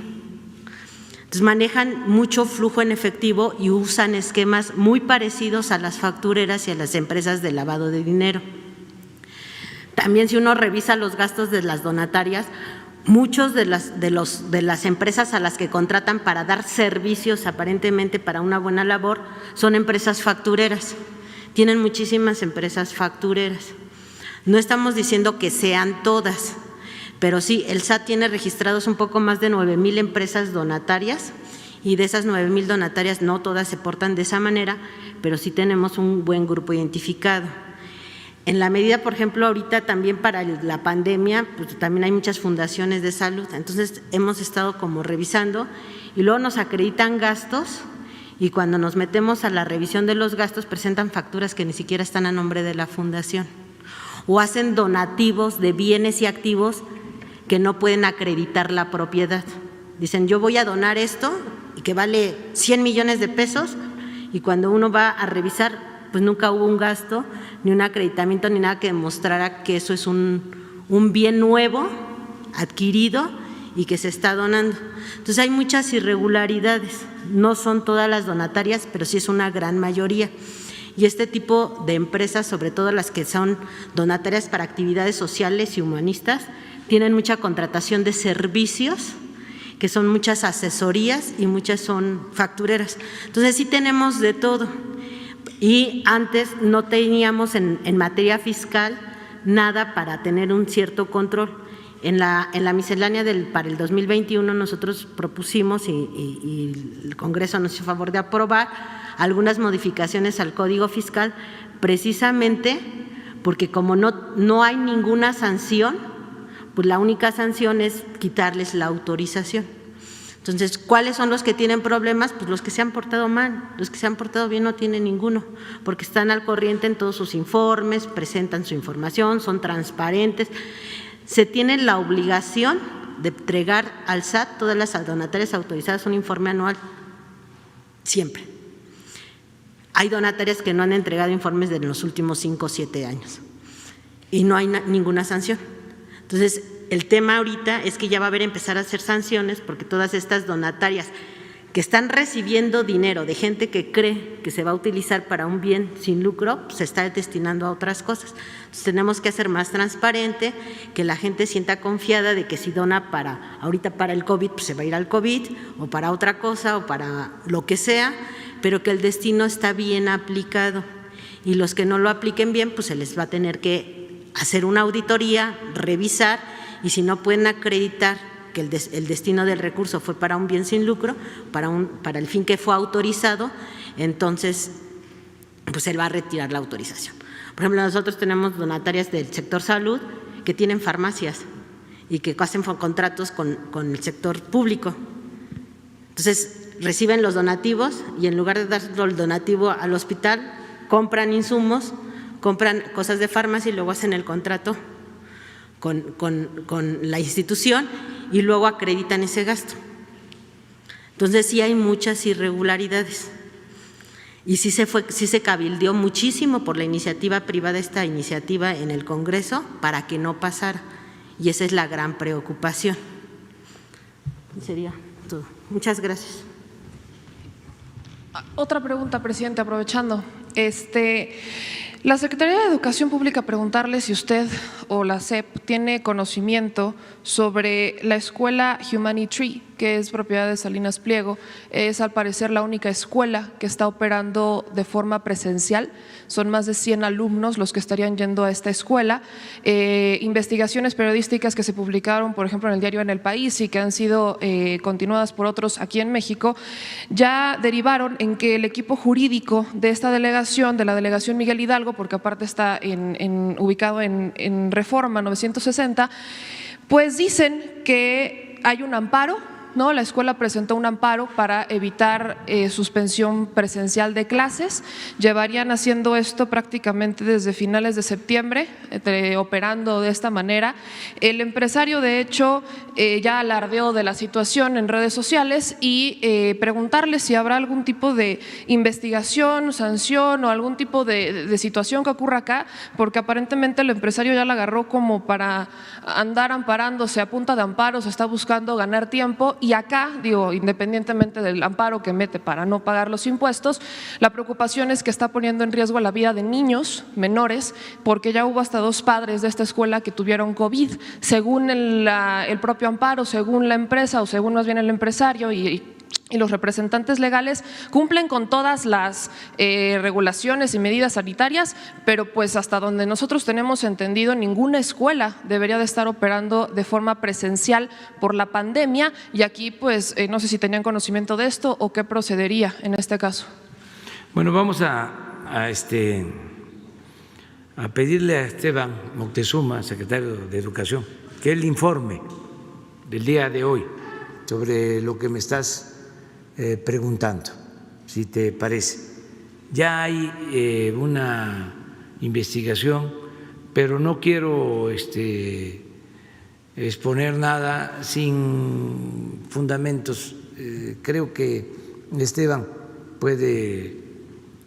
Entonces manejan mucho flujo en efectivo y usan esquemas muy parecidos a las factureras y a las empresas de lavado de dinero. También si uno revisa los gastos de las donatarias, muchos de las empresas a las que contratan para dar servicios aparentemente para una buena labor son empresas factureras. Tienen muchísimas empresas factureras. No estamos diciendo que sean todas, pero sí, el SAT tiene registrados un poco más de 9,000 empresas donatarias y de esas 9,000 donatarias no todas se portan de esa manera, pero sí tenemos un buen grupo identificado. En la medida, por ejemplo, ahorita también para la pandemia, pues también hay muchas fundaciones de salud, entonces hemos estado como revisando y luego nos acreditan gastos y cuando nos metemos a la revisión de los gastos presentan facturas que ni siquiera están a nombre de la fundación o hacen donativos de bienes y activos que no pueden acreditar la propiedad. Dicen, yo voy a donar esto y que vale 100 millones de pesos y cuando uno va a revisar, pues nunca hubo un gasto, ni un acreditamiento, ni nada que demostrara que eso es un bien nuevo, adquirido y que se está donando. Entonces hay muchas irregularidades, no son todas las donatarias, pero sí es una gran mayoría. Y este tipo de empresas, sobre todo las que son donatarias para actividades sociales y humanistas, tienen mucha contratación de servicios, que son muchas asesorías y muchas son factureras. Entonces sí tenemos de todo. Y antes no teníamos en materia fiscal nada para tener un cierto control. En la miscelánea para el 2021 nosotros propusimos y el Congreso nos hizo favor de aprobar algunas modificaciones al Código Fiscal, precisamente porque como no hay ninguna sanción, pues la única sanción es quitarles la autorización. Entonces, ¿cuáles son los que tienen problemas? Pues los que se han portado mal, los que se han portado bien no tienen ninguno, porque están al corriente en todos sus informes, presentan su información, son transparentes. Se tiene la obligación de entregar al SAT, todas las donatarias autorizadas, un informe anual, siempre. Hay donatarias que no han entregado informes de los últimos 5 o 7 años y no hay ninguna sanción. Entonces, el tema ahorita es que ya va a haber empezar a hacer sanciones porque todas estas donatarias que están recibiendo dinero de gente que cree que se va a utilizar para un bien sin lucro, pues se está destinando a otras cosas. Entonces tenemos que hacer más transparente, que la gente sienta confiada de que si dona ahorita para el COVID, pues se va a ir al COVID o para otra cosa o para lo que sea, pero que el destino está bien aplicado y los que no lo apliquen bien, pues se les va a tener que hacer una auditoría, revisar y si no pueden acreditar que el destino del recurso fue para un bien sin lucro, para el fin que fue autorizado, entonces pues él va a retirar la autorización. Por ejemplo, nosotros tenemos donatarias del sector salud que tienen farmacias y que hacen contratos con el sector público. Entonces reciben los donativos y en lugar de dar el donativo al hospital, compran insumos, compran cosas de farmacia y luego hacen el contrato con la institución y luego acreditan ese gasto. Entonces sí hay muchas irregularidades y sí se cabildeó muchísimo por la iniciativa privada, esta iniciativa en el Congreso para que no pasara y esa es la gran preocupación. Sería todo. Muchas gracias. Otra pregunta, presidente, aprovechando. La Secretaría de Educación Pública preguntarle si usted o la SEP tiene conocimiento sobre la escuela Humanity, que es propiedad de Salinas Pliego. Es al parecer la única escuela que está operando de forma presencial. Son más de 100 alumnos los que estarían yendo a esta escuela. Investigaciones periodísticas que se publicaron, por ejemplo, en el diario En el País y que han sido continuadas por otros aquí en México, ya derivaron en que el equipo jurídico de esta delegación, de la delegación Miguel Hidalgo, porque aparte está ubicado en Reforma 960, pues dicen que hay un amparo, ¿no? La escuela presentó un amparo para evitar suspensión presencial de clases. Llevarían haciendo esto prácticamente desde finales de septiembre, operando de esta manera. El empresario, de hecho, ya alardeó de la situación en redes sociales y preguntarle si habrá algún tipo de investigación, sanción o algún tipo de situación que ocurra acá, porque aparentemente el empresario ya la agarró como para andar amparándose a punta de amparos, está buscando ganar tiempo y acá, digo, independientemente del amparo que mete para no pagar los impuestos, la preocupación es que está poniendo en riesgo la vida de niños menores, porque ya hubo hasta 2 padres de esta escuela que tuvieron COVID. Según el propio amparo, según la empresa o según más bien el empresario y los representantes legales, cumplen con todas las regulaciones y medidas sanitarias, pero pues hasta donde nosotros tenemos entendido, ninguna escuela debería de estar operando de forma presencial por la pandemia, y aquí pues no sé si tenían conocimiento de esto o qué procedería en este caso. Bueno, vamos a pedirle a Esteban Moctezuma, secretario de Educación, que él informe del día de hoy sobre lo que me estás preguntando, si te parece. Ya hay una investigación, pero no quiero exponer nada sin fundamentos. Creo que Esteban puede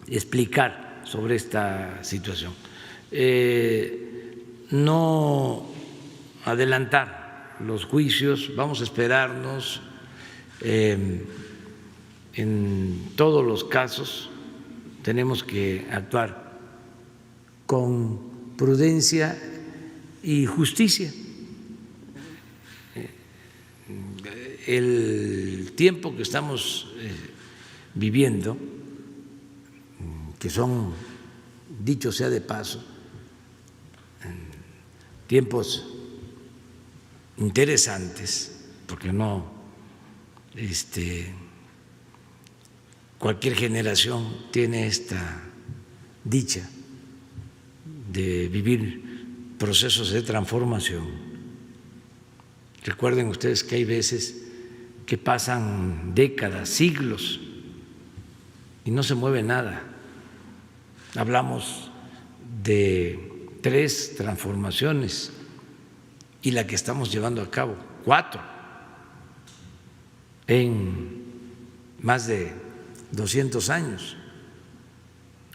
explicar sobre esta situación. No adelantar los juicios, vamos a esperarnos. En todos los casos tenemos que actuar con prudencia y justicia. El tiempo que estamos viviendo, que son, dicho sea de paso, tiempos interesantes, porque no cualquier generación tiene esta dicha de vivir procesos de transformación. Recuerden ustedes que hay veces que pasan décadas, siglos y no se mueve nada. Hablamos de 3 transformaciones y la que estamos llevando a cabo, 4 en más de 200 años,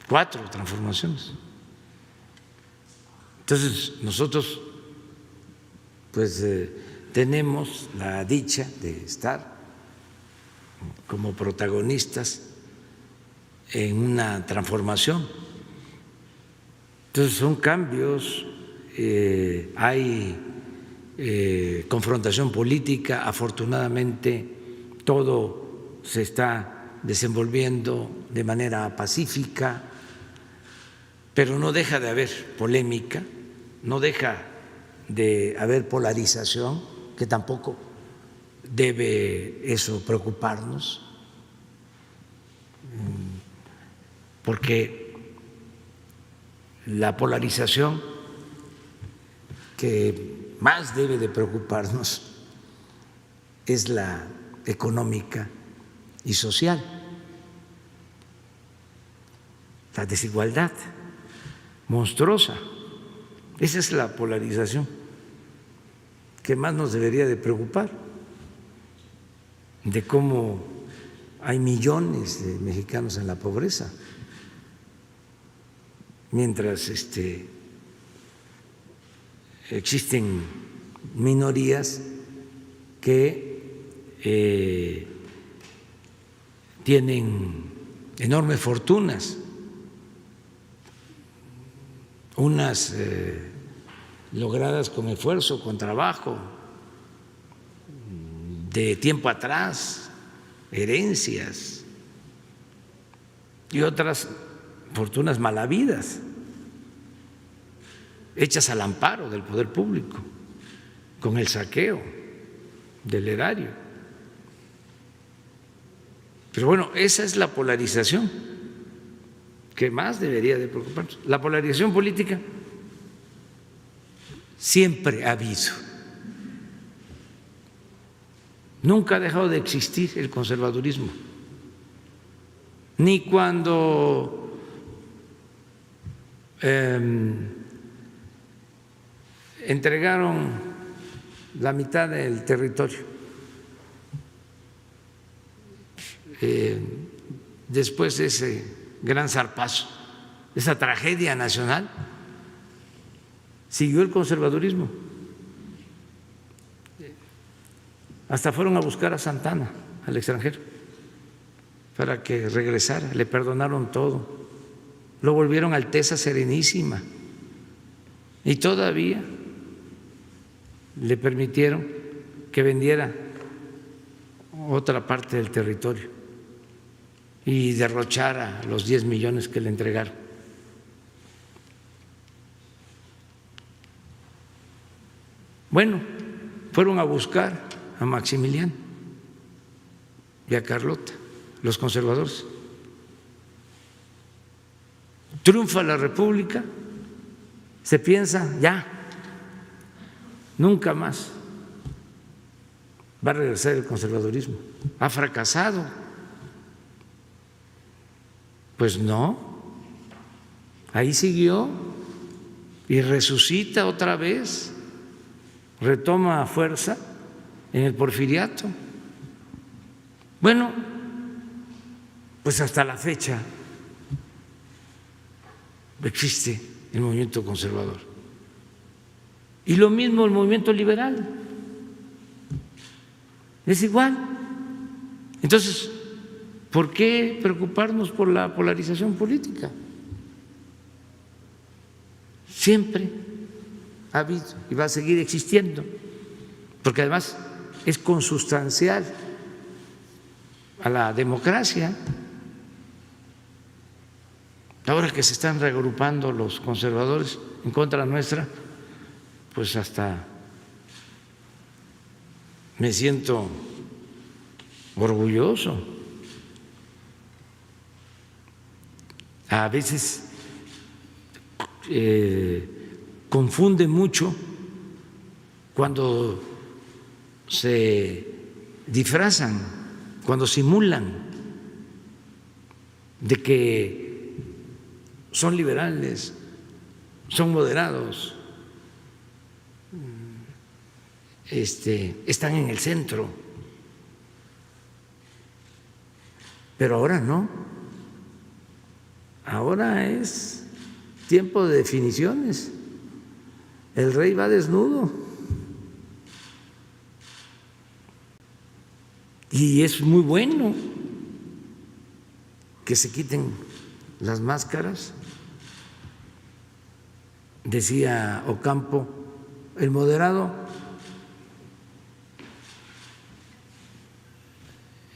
4 transformaciones. Entonces nosotros pues tenemos la dicha de estar como protagonistas en una transformación. Entonces son cambios, hay confrontación política, afortunadamente todo se está desenvolviendo de manera pacífica, pero no deja de haber polémica, no deja de haber polarización, que tampoco debe eso preocuparnos, porque la polarización que más debe de preocuparnos es la económica y social, la desigualdad monstruosa. Esa es la polarización que más nos debería de preocupar, de cómo hay millones de mexicanos en la pobreza, mientras existen minorías que tienen enormes fortunas, unas logradas con esfuerzo, con trabajo, de tiempo atrás, herencias, y otras fortunas mal habidas, hechas al amparo del poder público, con el saqueo del erario. Pero bueno, esa es la polarización que más debería de preocuparnos. La polarización política siempre ha habido, nunca ha dejado de existir el conservadurismo, ni cuando entregaron la mitad del territorio, después de ese gran zarpazo, esa tragedia nacional, siguió el conservadurismo. hasta fueron a buscar a Santana al extranjero para que regresara, le perdonaron todo, lo volvieron Alteza Serenísima y todavía le permitieron que vendiera otra parte del territorio y derrochara los 10 millones que le entregaron. Bueno, fueron a buscar a Maximiliano y a Carlota, los conservadores. Triunfa la República, se piensa ya, nunca más va a regresar el conservadurismo, ha fracasado. Pues no, ahí siguió y resucita otra vez, retoma fuerza en el Porfiriato. Bueno, pues hasta la fecha existe el movimiento conservador. Y lo mismo el movimiento liberal. Es igual. Entonces, ¿por qué preocuparnos por la polarización política? Siempre ha habido y va a seguir existiendo, porque además es consustancial a la democracia. Ahora que se están reagrupando los conservadores en contra nuestra, pues hasta me siento orgulloso. A veces confunde mucho cuando se disfrazan, cuando simulan de que son liberales, son moderados, están en el centro. Pero ahora no. Ahora es tiempo de definiciones. El rey va desnudo. Y es muy bueno que se quiten las máscaras. Decía Ocampo, el moderado,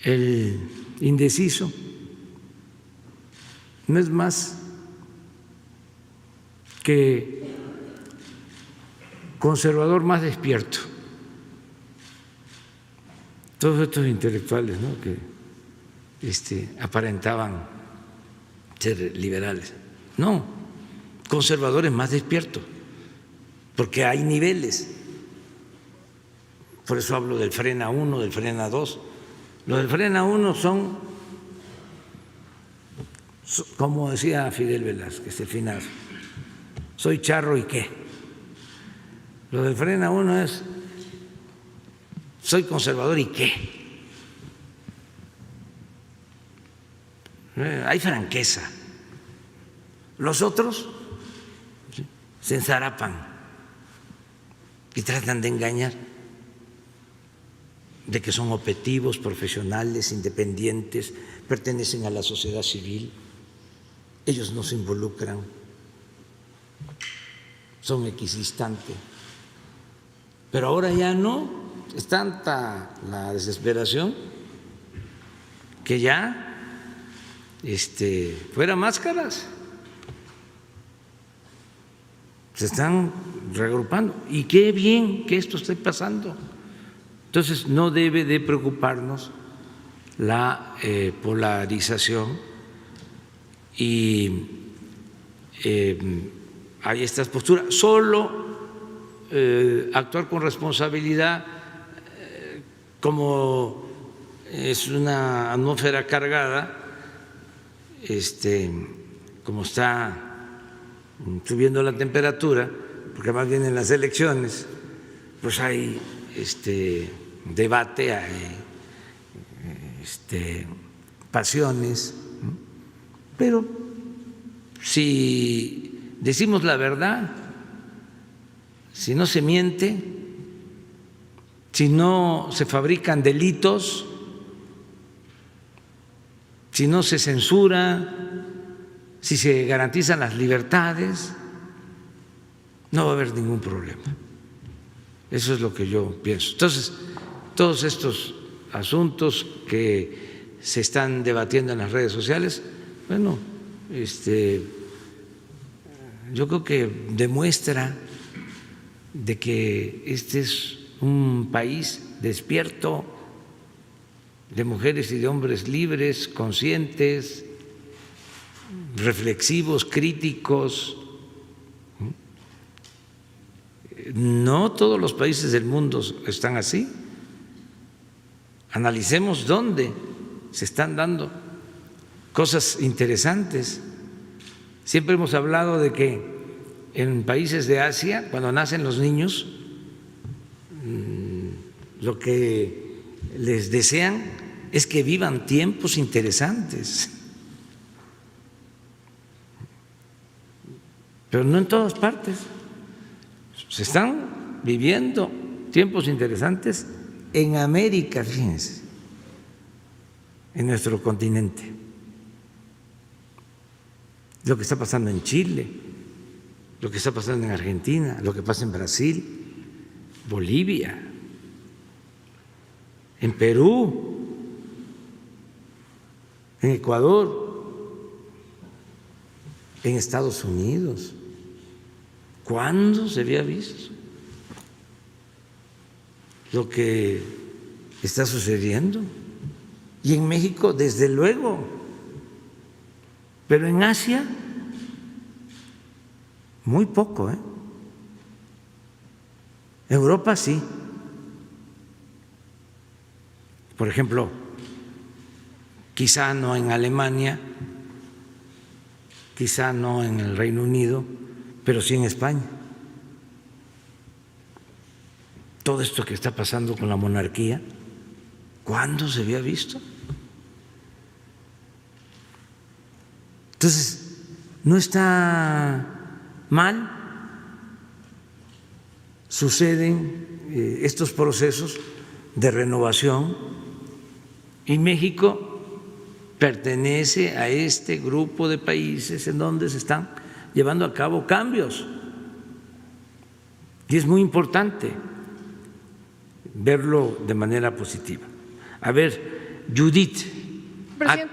el indeciso, no es más que conservador más despierto. Todos estos intelectuales, ¿no?, que aparentaban ser liberales, no, conservadores más despiertos, porque hay niveles. Por eso hablo del Frena 1, del Frena 2. Los del Frena 1 son, como decía Fidel Velázquez, el final, soy charro y qué. Lo del Frena 1 es, soy conservador y qué. Hay franqueza. Los otros se enzarapan y tratan de engañar, de que son objetivos, profesionales, independientes, pertenecen a la sociedad civil, ellos no se involucran, son equidistantes. Pero ahora ya no, es tanta la desesperación que ya fuera máscaras, se están reagrupando. Y qué bien que esto esté pasando. Entonces, no debe de preocuparnos la polarización y hay estas posturas. Solo actuar con responsabilidad, como es una atmósfera cargada, como está subiendo la temperatura, porque además vienen las elecciones, pues hay debate, hay pasiones, pero si decimos la verdad, si no se miente, si no se fabrican delitos, si no se censura, si se garantizan las libertades, no va a haber ningún problema. Eso es lo que yo pienso. Entonces, todos estos asuntos que se están debatiendo en las redes sociales, bueno, yo creo que demuestra de que este es un país despierto, de mujeres y de hombres libres, conscientes, reflexivos, críticos. No todos los países del mundo están así. Analicemos dónde se están dando cosas interesantes. Siempre hemos hablado de que en países de Asia, cuando nacen los niños, lo que les desean es que vivan tiempos interesantes. Pero no en todas partes. Se están viviendo tiempos interesantes en América, fíjense, en nuestro continente. Lo que está pasando en Chile, lo que está pasando en Argentina, lo que pasa en Brasil, Bolivia, en Perú, en Ecuador, en Estados Unidos. ¿Cuándo se había visto lo que está sucediendo? Y en México, desde luego, pero en Asia, muy poco, ¿eh? Europa sí. Por ejemplo, quizá no en Alemania, quizá no en el Reino Unido, pero sí en España. Todo esto que está pasando con la monarquía, ¿cuándo se había visto? Entonces, no está mal, suceden estos procesos de renovación y México pertenece a este grupo de países en donde se están llevando a cabo cambios. Y es muy importante verlo de manera positiva. A ver, Judith,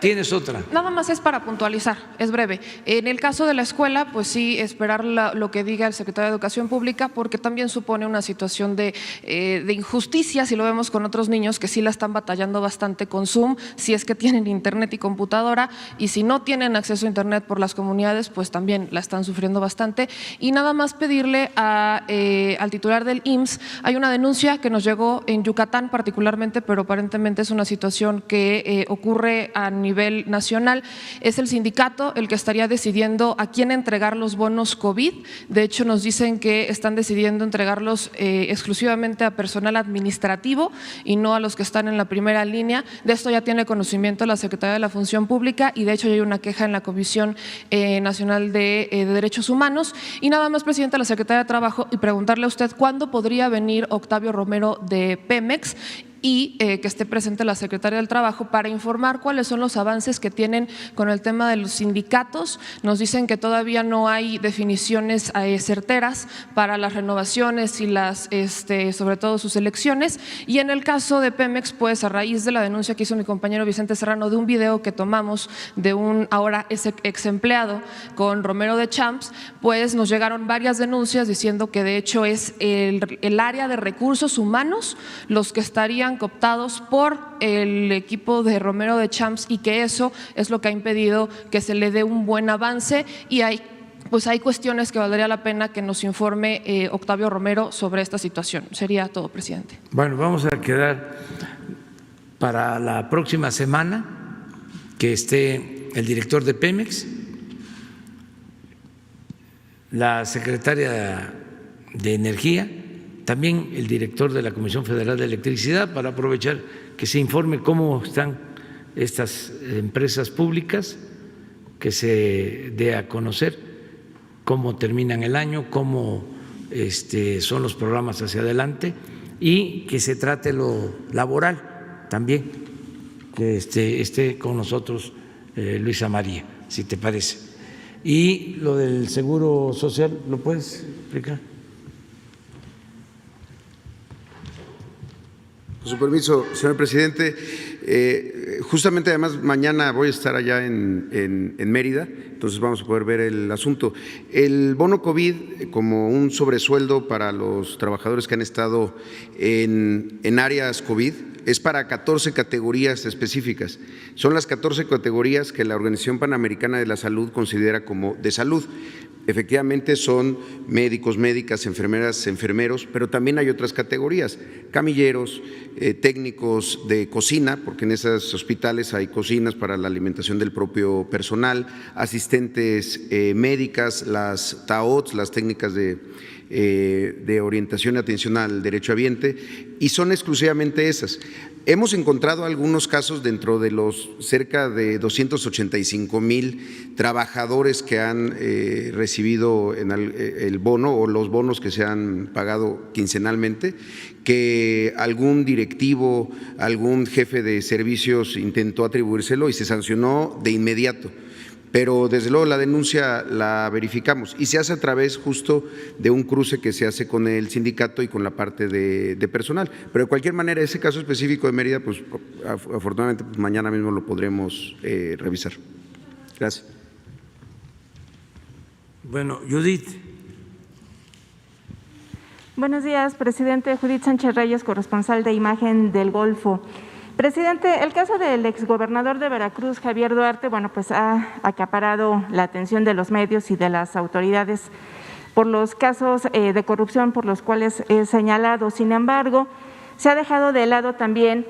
¿tienes otra? Nada más es para puntualizar, es breve. En el caso de la escuela, pues sí, esperar lo que diga el secretario de Educación Pública, porque también supone una situación de injusticia, si lo vemos con otros niños que sí la están batallando bastante con Zoom, si es que tienen internet y computadora, y si no tienen acceso a internet por las comunidades, pues también la están sufriendo bastante. Y nada más pedirle al titular del IMSS, hay una denuncia que nos llegó en Yucatán particularmente, pero aparentemente es una situación que ocurre a nivel nacional. Es el sindicato el que estaría decidiendo a quién entregar los bonos COVID. De hecho, nos dicen que están decidiendo entregarlos exclusivamente a personal administrativo y no a los que están en la primera línea. De esto ya tiene conocimiento la Secretaría de la Función Pública y de hecho ya hay una queja en la Comisión Nacional de Derechos Humanos. Y nada más, presidenta, la Secretaría de Trabajo, y preguntarle a usted cuándo podría venir Octavio Romero de Pemex y que esté presente la Secretaría del Trabajo para informar cuáles son los avances que tienen con el tema de los sindicatos. Nos dicen que todavía no hay definiciones certeras para las renovaciones y las, sobre todo sus elecciones. Y en el caso de Pemex, pues a raíz de la denuncia que hizo mi compañero Vicente Serrano de un video que tomamos de un ahora ex empleado con Romero de Champs, pues nos llegaron varias denuncias diciendo que de hecho es el área de recursos humanos los que estarían cooptados por el equipo de Romero de Champs y que eso es lo que ha impedido que se le dé un buen avance y hay cuestiones que valdría la pena que nos informe Octavio Romero sobre esta situación. Sería todo, presidente. Bueno, vamos a quedar para la próxima semana que esté el director de Pemex, la secretaria de Energía, también el director de la Comisión Federal de Electricidad, para aprovechar que se informe cómo están estas empresas públicas, que se dé a conocer cómo terminan el año, cómo son los programas hacia adelante y que se trate lo laboral también, que esté con nosotros Luisa María, si te parece. Y lo del Seguro Social, ¿lo puedes explicar? Con su permiso, señor presidente, justamente además mañana voy a estar allá en Mérida, entonces vamos a poder ver el asunto. El bono COVID como un sobresueldo para los trabajadores que han estado en áreas COVID es para 14 categorías específicas. Son las 14 categorías que la Organización Panamericana de la Salud considera como de salud. Efectivamente son médicos, médicas, enfermeras, enfermeros, pero también hay otras categorías, camilleros, técnicos de cocina, porque en esos hospitales hay cocinas para la alimentación del propio personal, asistentes médicas, las TAOTS, las técnicas de orientación y atención al derecho habiente, y son exclusivamente esas. Hemos encontrado algunos casos dentro de los cerca de 285,000 trabajadores que han recibido el bono o los bonos que se han pagado quincenalmente, que algún directivo, algún jefe de servicios intentó atribuírselo y se sancionó de inmediato. Pero desde luego la denuncia la verificamos y se hace a través justo de un cruce que se hace con el sindicato y con la parte de personal. Pero de cualquier manera, ese caso específico de Mérida, pues afortunadamente pues, mañana mismo lo podremos revisar. Gracias. Bueno, Judith. Buenos días, presidente. Judith Sánchez Reyes, corresponsal de Imagen del Golfo. Presidente, el caso del exgobernador de Veracruz, Javier Duarte, bueno, pues ha acaparado la atención de los medios y de las autoridades por los casos de corrupción por los cuales es señalado. Sin embargo, se ha dejado de lado también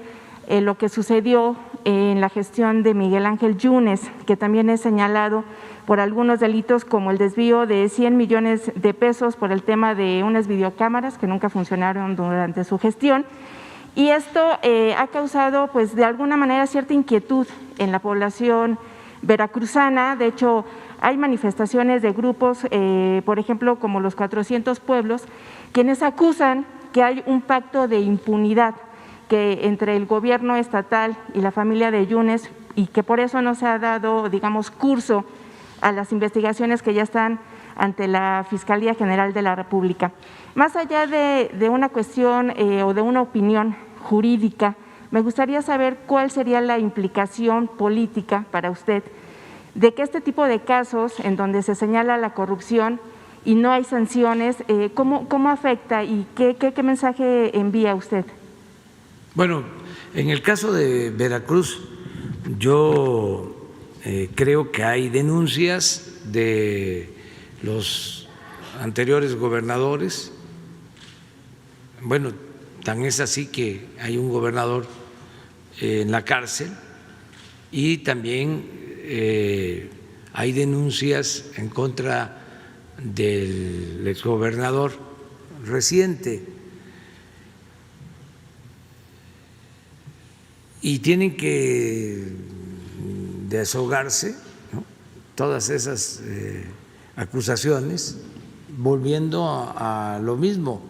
lo que sucedió en la gestión de Miguel Ángel Yunes, que también es señalado por algunos delitos como el desvío de 100 millones de pesos por el tema de unas videocámaras que nunca funcionaron durante su gestión. Y esto ha causado, pues, de alguna manera cierta inquietud en la población veracruzana. De hecho, hay manifestaciones de grupos, por ejemplo, como los 400 Pueblos, quienes acusan que hay un pacto de impunidad que entre el gobierno estatal y la familia de Yunes y que por eso no se ha dado, digamos, curso a las investigaciones que ya están ante la Fiscalía General de la República. Más allá de una cuestión o de una opinión jurídica, me gustaría saber cuál sería la implicación política para usted de que este tipo de casos en donde se señala la corrupción y no hay sanciones, ¿cómo afecta y qué mensaje envía usted? Bueno, en el caso de Veracruz, yo creo que hay denuncias de los anteriores gobernadores. Bueno, tan es así que hay un gobernador en la cárcel y también hay denuncias en contra del exgobernador reciente y tienen que desahogarse, ¿no?, todas esas acusaciones, volviendo a lo mismo,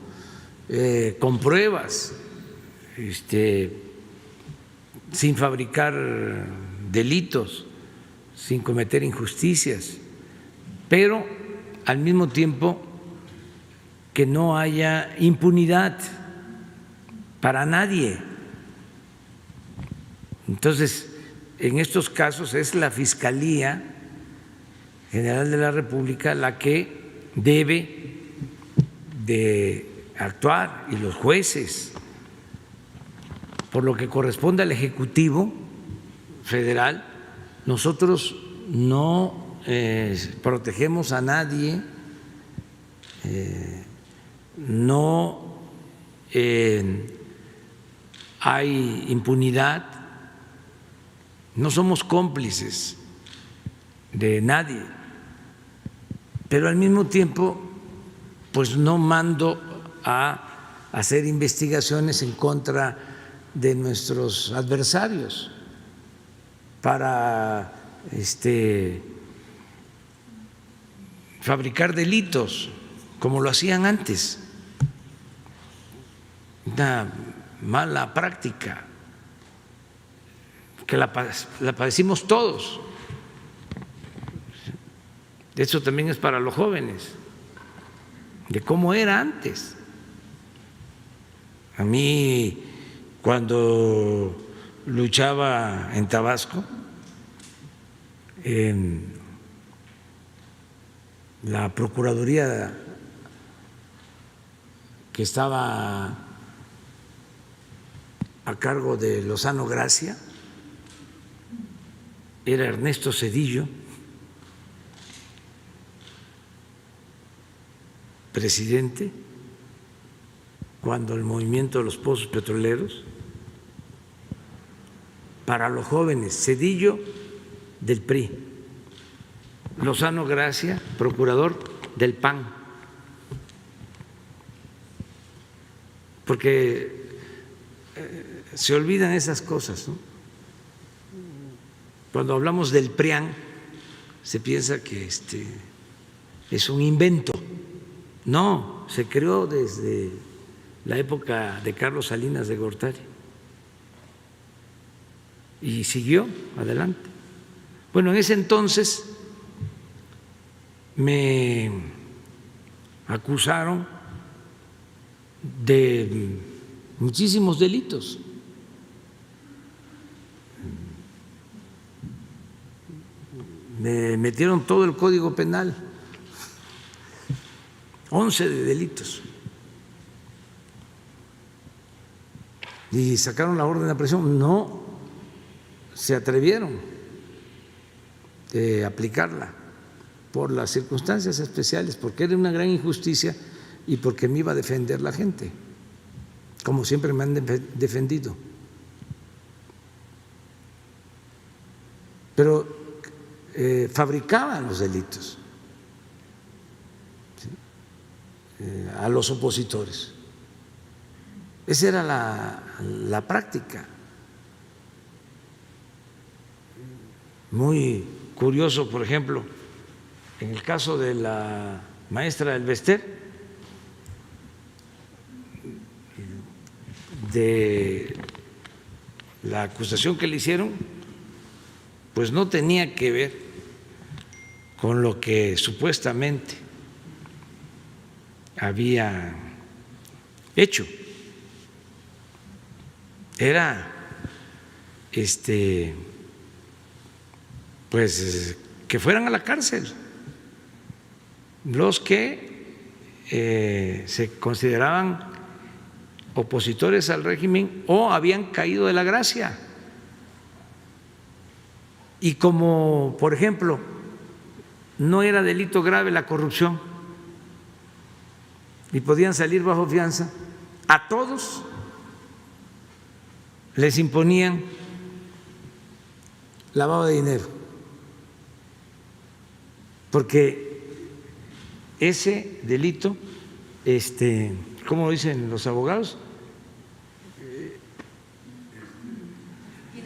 con pruebas, sin fabricar delitos, sin cometer injusticias, pero al mismo tiempo que no haya impunidad para nadie. Entonces, en estos casos es la Fiscalía General de la República la que debe de actuar y los jueces, por lo que corresponde al Ejecutivo Federal. Nosotros no protegemos a nadie, no hay impunidad, no somos cómplices de nadie, pero al mismo tiempo pues no mando a hacer investigaciones en contra de nuestros adversarios para fabricar delitos como lo hacían antes. una mala práctica que la padecimos todos. Eso también es para los jóvenes, de cómo era antes. A mí, cuando luchaba en Tabasco, en la Procuraduría que estaba a cargo de Lozano Gracia, era Ernesto Zedillo, presidente, cuando el movimiento de los pozos petroleros, para los jóvenes, Zedillo del PRI, Lozano Gracia, procurador del PAN, porque se olvidan esas cosas, ¿no? Cuando hablamos del PRIAN se piensa que es un invento. No, se creó desde la época de Carlos Salinas de Gortari y siguió adelante. Bueno, en ese entonces me acusaron de muchísimos delitos. Me metieron todo el Código Penal, 11 de delitos, y sacaron la orden de aprehensión. No se atrevieron a aplicarla por las circunstancias especiales, porque era una gran injusticia y porque me iba a defender la gente, como siempre me han defendido. Pero fabricaban los delitos a los opositores. Esa era la práctica. Muy curioso, por ejemplo, en el caso de la maestra del Bester, de la acusación que le hicieron, pues no tenía que ver con lo que supuestamente había hecho. Era pues que fueran a la cárcel los que se consideraban opositores al régimen o habían caído de la gracia. Y como, por ejemplo, no era delito grave la corrupción y podían salir bajo fianza, a todos les imponían lavado de dinero, porque ese delito, ¿cómo dicen los abogados?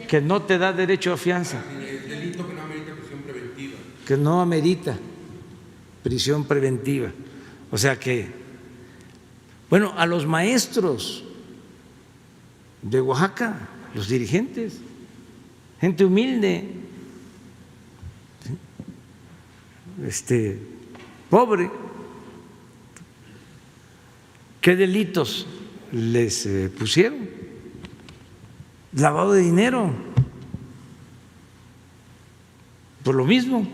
Que no te da derecho a fianza. El delito que no amerita prisión preventiva. Que no amerita prisión preventiva. O sea que, bueno, a los maestros de Oaxaca, los dirigentes, gente humilde, pobre, ¿qué delitos les pusieron? Lavado de dinero, por lo mismo.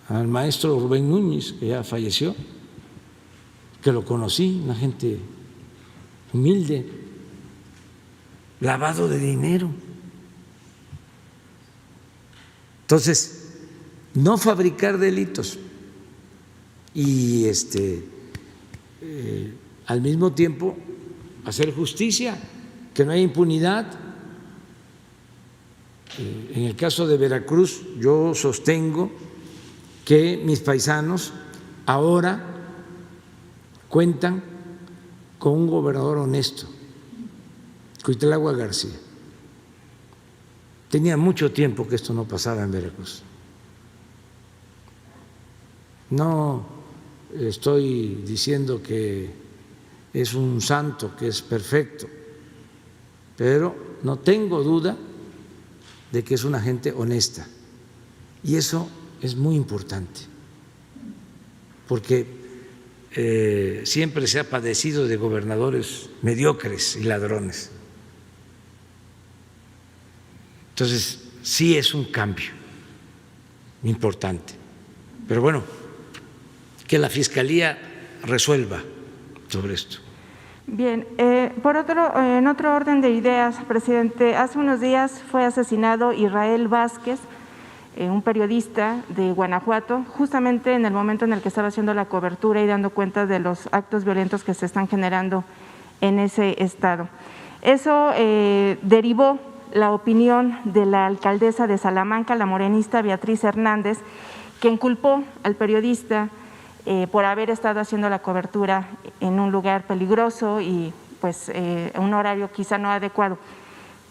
Al maestro Rubén Núñez, que ya falleció, que lo conocí, una gente humilde, lavado de dinero. Entonces, no fabricar delitos y al mismo tiempo hacer justicia, que no haya impunidad. En el caso de Veracruz, yo sostengo que mis paisanos ahora cuentan con un gobernador honesto, Cuitlagua García. Tenía mucho tiempo que esto no pasaba en Veracruz. No estoy diciendo que es un santo que es perfecto, pero no tengo duda de que es una gente honesta. Y eso es muy importante, porque siempre se ha padecido de gobernadores mediocres y ladrones. Entonces, sí es un cambio importante. Pero bueno, que la Fiscalía resuelva sobre esto. Bien, en otro orden de ideas, presidente, hace unos días fue asesinado Israel Vázquez, un periodista de Guanajuato, justamente en el momento en el que estaba haciendo la cobertura y dando cuenta de los actos violentos que se están generando en ese estado. Eso derivó la opinión de la alcaldesa de Salamanca, la morenista Beatriz Hernández, que inculpó al periodista por haber estado haciendo la cobertura en un lugar peligroso y pues un horario quizá no adecuado.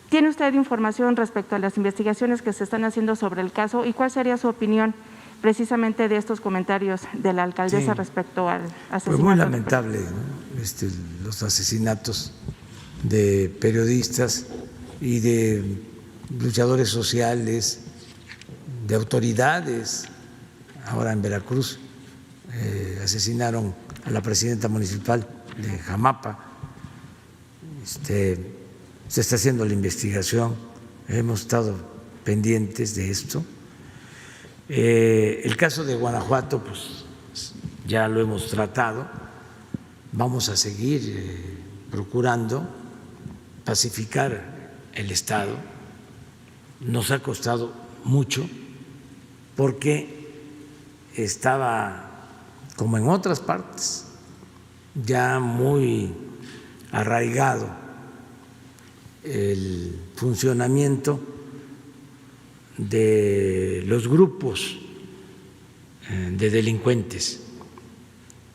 ¿Tiene usted información respecto a las investigaciones que se están haciendo sobre el caso y cuál sería su opinión precisamente de estos comentarios de la alcaldesa respecto al asesinato? Pues muy lamentable, ¿no? Los asesinatos de periodistas y de luchadores sociales, de autoridades. Ahora en Veracruz asesinaron a la presidenta municipal de Jamapa. Se está haciendo la investigación, hemos estado pendientes de esto. El caso de Guanajuato, pues ya lo hemos tratado, vamos a seguir procurando pacificar el Estado. Nos ha costado mucho porque estaba, como en otras partes, ya muy arraigado el funcionamiento de los grupos de delincuentes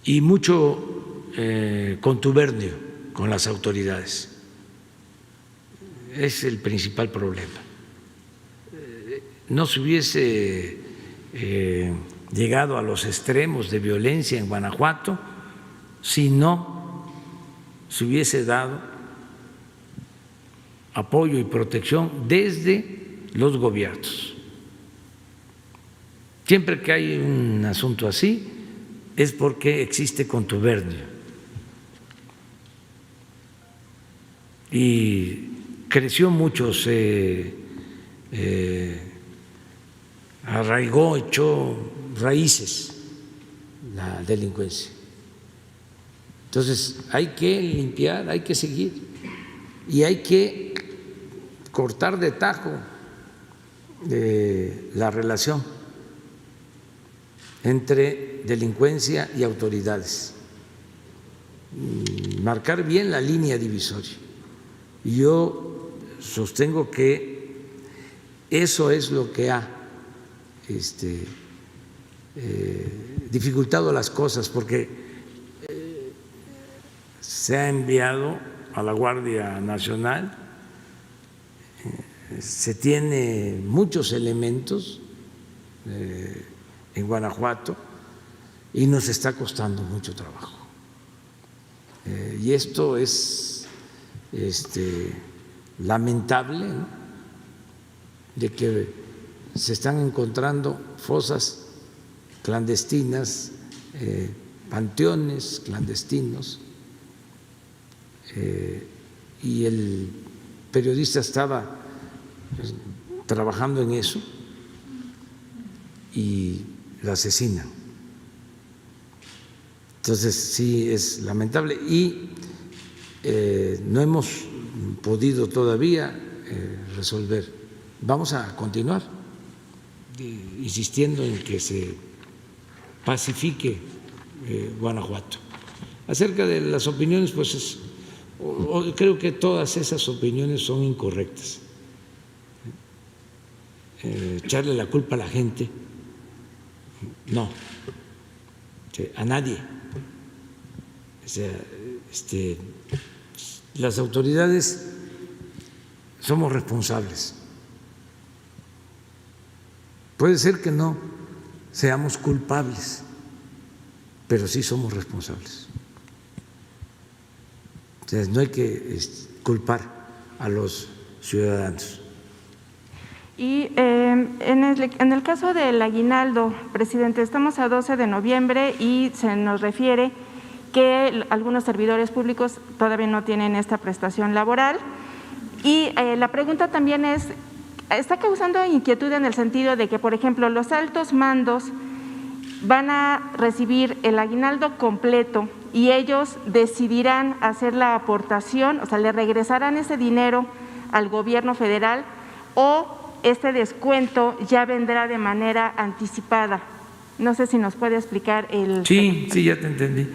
y mucho contubernio con las autoridades. Es el principal problema. No se hubiese llegado a los extremos de violencia en Guanajuato si no se hubiese dado apoyo y protección desde los gobiernos. Siempre que hay un asunto así es porque existe contubernio y creció mucho, se arraigó, echó raíces la delincuencia. Entonces hay que limpiar, hay que seguir y hay que cortar de tajo la relación entre delincuencia y autoridades, marcar bien la línea divisoria. Y yo sostengo que eso es lo que ha dificultado las cosas, porque se ha enviado a la Guardia Nacional, se tiene muchos elementos en Guanajuato y nos está costando mucho trabajo. Y esto es lamentable, ¿no? De que se están encontrando fosas clandestinas, panteones clandestinos, y el periodista estaba trabajando en eso y lo asesinan. Entonces sí es lamentable y no hemos podido todavía resolver. Vamos a continuar insistiendo en que se pacifique Guanajuato. Acerca de las opiniones, pues creo que todas esas opiniones son incorrectas. Echarle la culpa a la gente, no, a nadie. O sea, las autoridades somos responsables. Puede ser que no seamos culpables, pero sí somos responsables. O sea, no hay que culpar a los ciudadanos. Y en el caso del aguinaldo, presidente, estamos a 12 de noviembre y se nos refiere que algunos servidores públicos todavía no tienen esta prestación laboral. Y la pregunta también es, está causando inquietud en el sentido de que, por ejemplo, los altos mandos van a recibir el aguinaldo completo y ellos decidirán hacer la aportación, o sea, le regresarán ese dinero al gobierno federal, o este descuento ya vendrá de manera anticipada. No sé si nos puede explicar el… Sí, ya te entendí.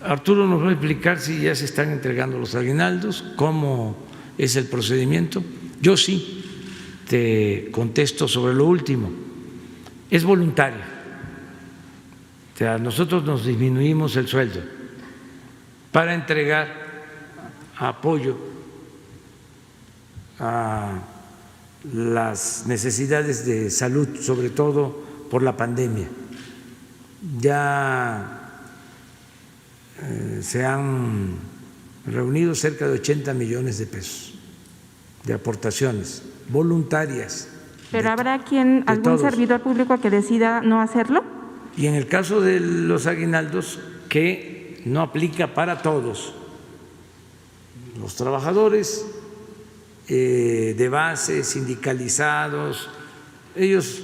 Arturo nos va a explicar si ya se están entregando los aguinaldos, cómo es el procedimiento. Yo sí te contesto sobre lo último. Es voluntario. O sea, nosotros nos disminuimos el sueldo para entregar apoyo a las necesidades de salud, sobre todo por la pandemia. Ya se han reunido cerca de 80 millones de pesos de aportaciones voluntarias. ¿Pero habrá algún servidor público que decida no hacerlo? Y en el caso de los aguinaldos, que no aplica para todos, los trabajadores de base, sindicalizados, ellos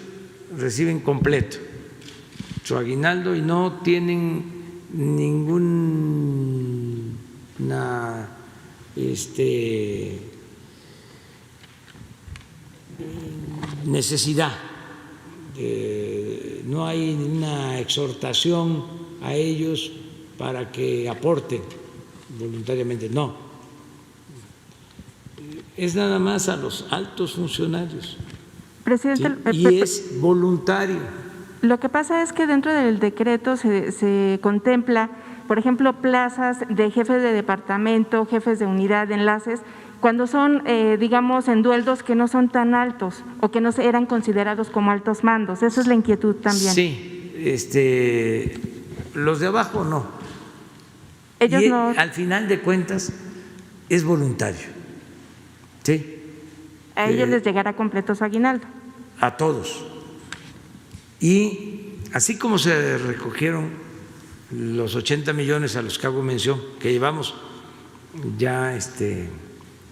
reciben completo su aguinaldo y no tienen ninguna necesidad, no hay una exhortación a ellos para que aporten voluntariamente, no. Es nada más a los altos funcionarios. Presidente, ¿sí? Y es voluntario. Lo que pasa es que dentro del decreto se contempla, por ejemplo, plazas de jefes de departamento, jefes de unidad, de enlaces, cuando son, digamos, en sueldos que no son tan altos o que no eran considerados como altos mandos. Esa es la inquietud también. Sí, los de abajo no. Ellos y no. Al final de cuentas es voluntario. Sí. A ellos les llegará completo su aguinaldo. A todos. Y así como se recogieron los 80 millones a los que hago mención, que llevamos ya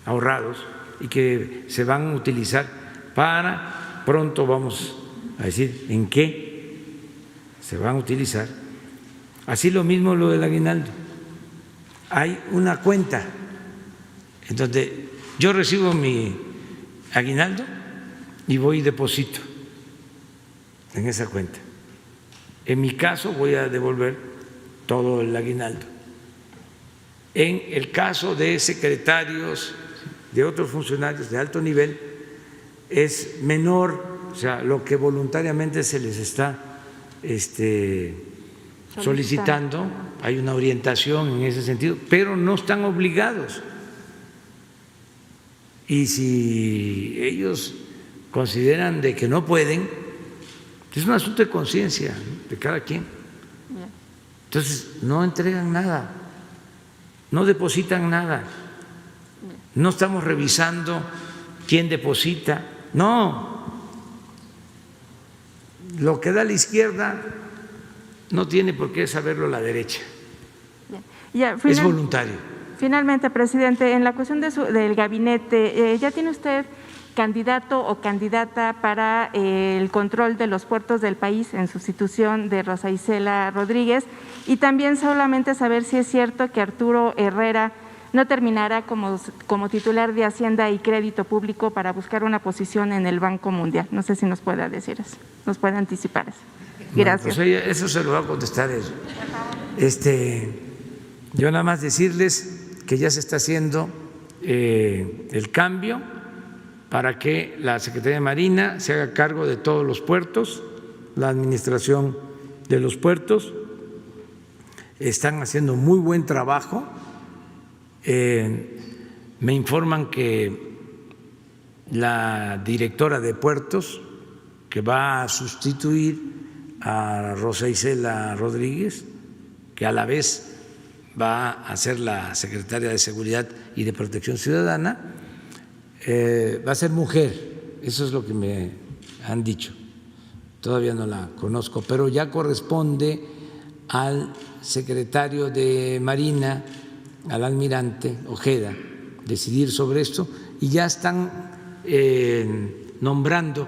ahorrados y que se van a utilizar para, pronto vamos a decir en qué se van a utilizar, así lo mismo lo del aguinaldo. Hay una cuenta en donde yo recibo mi aguinaldo y voy y deposito en esa cuenta. En mi caso voy a devolver todo el aguinaldo. En el caso de secretarios, de otros funcionarios de alto nivel, es menor, o sea, lo que voluntariamente se les está solicitando, hay una orientación en ese sentido, pero no están obligados. Y si ellos consideran de que no pueden, es un asunto de conciencia, ¿no?, de cada quien. Entonces, no entregan nada, no depositan nada, no estamos revisando quién deposita, no. Lo que da la izquierda no tiene por qué saberlo la derecha. Es voluntario. Finalmente, presidente, en la cuestión del gabinete, ¿ya tiene usted candidato o candidata para el control de los puertos del país en sustitución de Rosa Isela Rodríguez? Y también solamente saber si es cierto que Arturo Herrera no terminará como titular de Hacienda y Crédito Público para buscar una posición en el Banco Mundial. No sé si nos puede decir eso, nos puede anticipar eso. Gracias. Bueno, pues eso se lo va a contestar ella. Yo nada más decirles que ya se está haciendo el cambio para que la Secretaría de Marina se haga cargo de todos los puertos, la administración de los puertos. Están haciendo muy buen trabajo. Me informan que la directora de puertos, que va a sustituir a Rosa Isela Rodríguez, que a la vez va a ser la secretaria de Seguridad y de Protección Ciudadana, va a ser mujer, eso es lo que me han dicho. Todavía no la conozco, pero ya corresponde al secretario de Marina, al almirante Ojeda, decidir sobre esto, y ya están nombrando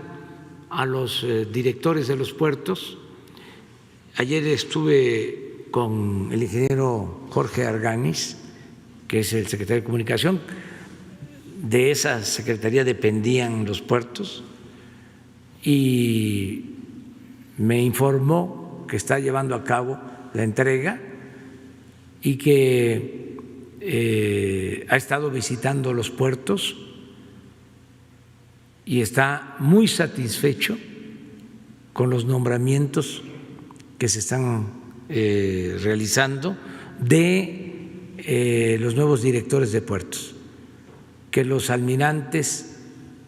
a los directores de los puertos. Ayer estuve con el ingeniero Jorge Arganis, que es el secretario de Comunicación. De esa secretaría dependían los puertos y me informó que está llevando a cabo la entrega y que ha estado visitando los puertos y está muy satisfecho con los nombramientos que se están realizando de los nuevos directores de puertos, que los almirantes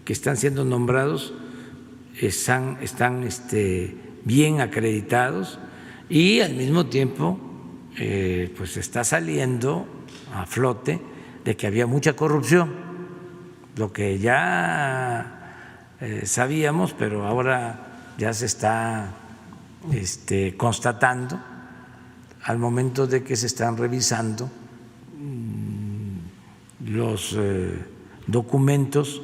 que están siendo nombrados están bien acreditados y al mismo tiempo pues está saliendo a flote de que había mucha corrupción, lo que ya sabíamos, pero ahora ya se está constatando al momento de que se están revisando los documentos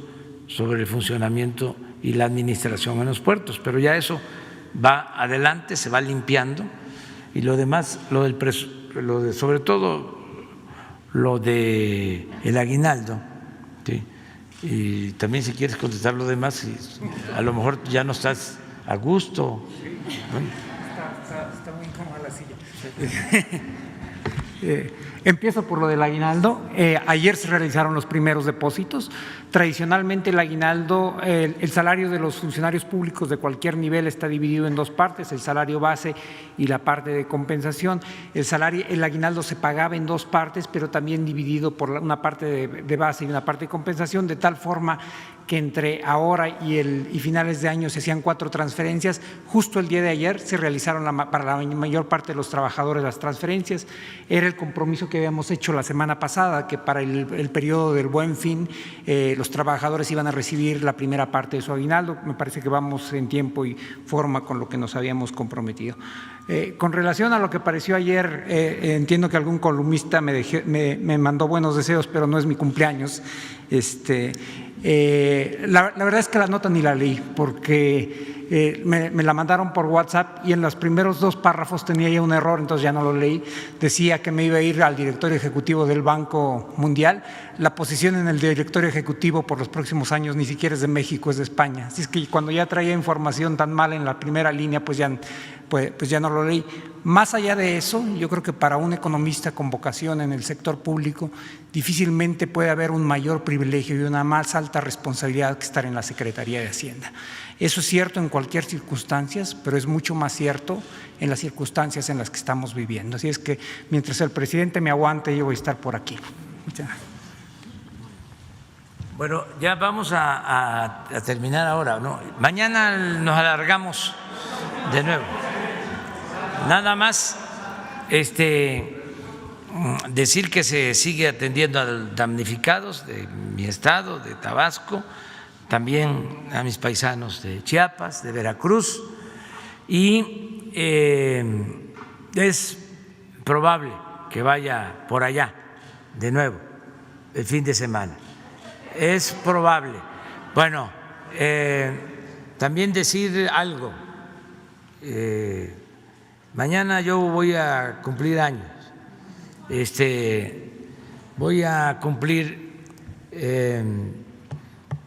sobre el funcionamiento y la administración en los puertos, pero ya eso va adelante, se va limpiando, y lo demás, sobre todo lo de el aguinaldo, ¿sí? Y también si quieres contestar lo demás, a lo mejor ya no estás a gusto. Bueno. Está muy incómoda la silla. Empiezo por lo del aguinaldo. Ayer se realizaron los primeros depósitos. Tradicionalmente el aguinaldo, el salario de los funcionarios públicos de cualquier nivel está dividido en dos partes, el salario base y la parte de compensación. El aguinaldo se pagaba en dos partes, pero también dividido por una parte de base y una parte de compensación, de tal forma que entre ahora y finales de año se hacían 4 transferencias. Justo el día de ayer se realizaron para la mayor parte de los trabajadores las transferencias. Era el compromiso que habíamos hecho la semana pasada, que para el periodo del Buen Fin los trabajadores iban a recibir la primera parte de su aguinaldo. Me parece que vamos en tiempo y forma con lo que nos habíamos comprometido. Con relación a lo que apareció ayer, entiendo que algún columnista me mandó buenos deseos, pero no es mi cumpleaños. La verdad es que la nota ni la leí, porque me la mandaron por WhatsApp y en los primeros 2 párrafos tenía ya un error, entonces ya no lo leí. Decía que me iba a ir al directorio ejecutivo del Banco Mundial. La posición en el directorio ejecutivo por los próximos años ni siquiera es de México, es de España. Así es que cuando ya traía información tan mal en la primera línea, pues ya no lo leí. Más allá de eso, yo creo que para un economista con vocación en el sector público difícilmente puede haber un mayor privilegio y una más alta responsabilidad que estar en la Secretaría de Hacienda. Eso es cierto en cualquier circunstancia, pero es mucho más cierto en las circunstancias en las que estamos viviendo. Así es que mientras el presidente me aguante, yo voy a estar por aquí. Muchas gracias. Bueno, ya vamos a terminar ahora, ¿no? Mañana nos alargamos de nuevo. Nada más decir que se sigue atendiendo a damnificados de mi estado, de Tabasco, también a mis paisanos de Chiapas, de Veracruz, y es probable que vaya por allá de nuevo el fin de semana. Es probable. Bueno, también decir algo. Mañana yo voy a cumplir años. Voy a cumplir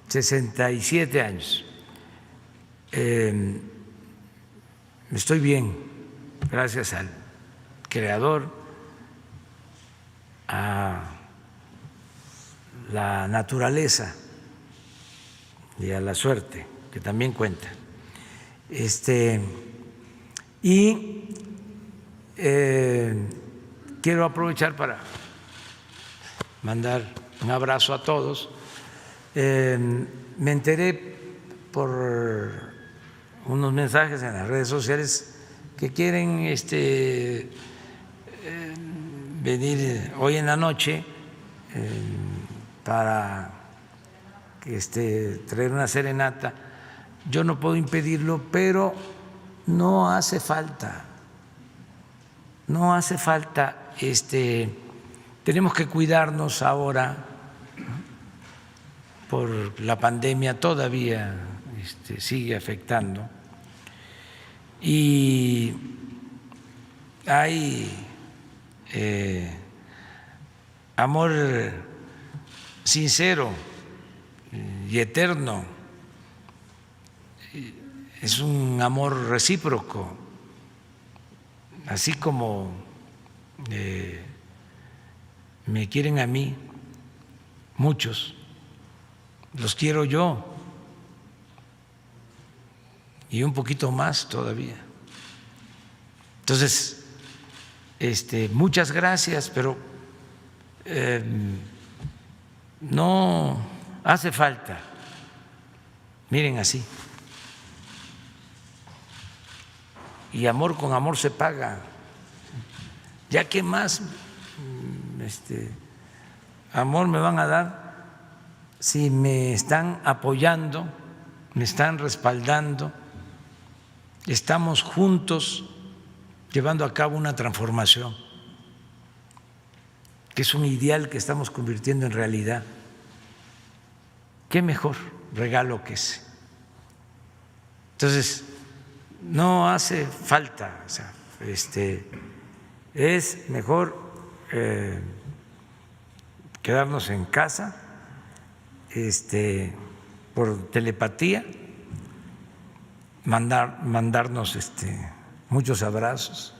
67 años. Estoy bien, gracias al Creador, a la naturaleza y a la suerte, que también cuenta. Y quiero aprovechar para mandar un abrazo a todos. Me enteré por unos mensajes en las redes sociales que quieren venir hoy en la noche para traer una serenata. Yo no puedo impedirlo, pero no hace falta. No hace falta. Tenemos que cuidarnos ahora por la pandemia, todavía sigue afectando. Y hay amor sincero y eterno, es un amor recíproco, así como me quieren a mí muchos, los quiero yo y un poquito más todavía. Entonces, muchas gracias, pero no hace falta. Miren así. Y amor con amor se paga. Ya que más amor me van a dar si me están apoyando, me están respaldando, estamos juntos llevando a cabo una transformación, que es un ideal que estamos convirtiendo en realidad. ¿Qué mejor regalo que ese? Entonces, no hace falta, o sea, es mejor quedarnos en casa, por telepatía, mandarnos muchos abrazos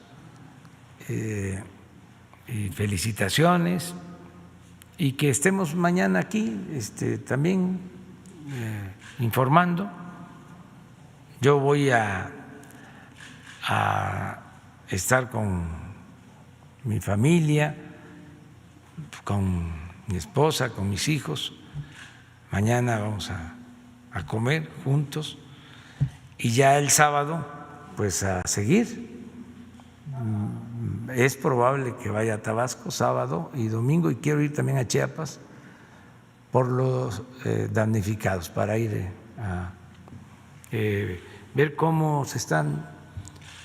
y felicitaciones, y que estemos mañana aquí también informando. Yo voy a estar con mi familia, con mi esposa, con mis hijos. Mañana vamos a comer juntos y ya el sábado pues a seguir. Es probable que vaya a Tabasco sábado y domingo, y quiero ir también a Chiapas por los damnificados, para ir a ver cómo se están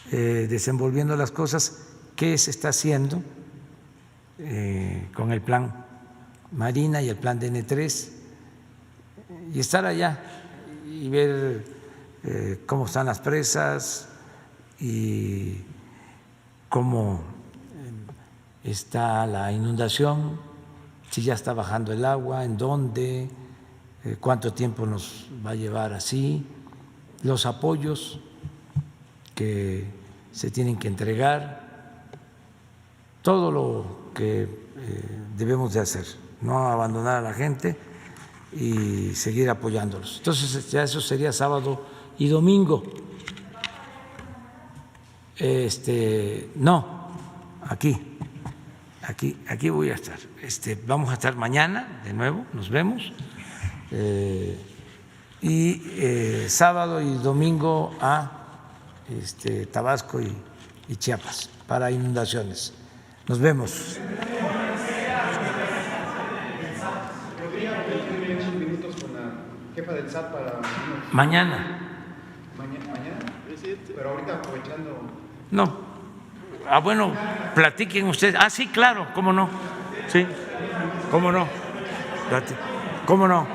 desenvolviendo las cosas, qué se está haciendo con el plan Marina y el plan DN3, y estar allá y ver cómo están las presas y cómo está la inundación, si ya está bajando el agua, en dónde, cuánto tiempo nos va a llevar así, los apoyos que se tienen que entregar, todo lo que debemos de hacer, no abandonar a la gente y seguir apoyándolos. Entonces ya eso sería sábado y domingo. No, aquí voy a estar. Vamos a estar mañana de nuevo, nos vemos. Y sábado y domingo a Tabasco y Chiapas para inundaciones. Nos vemos. Jefa del SAT para Mañana. Mañana, pero ahorita aprovechando. No. Bueno, platiquen ustedes. Sí, claro, cómo no. Sí, cómo no. ¿Cómo no?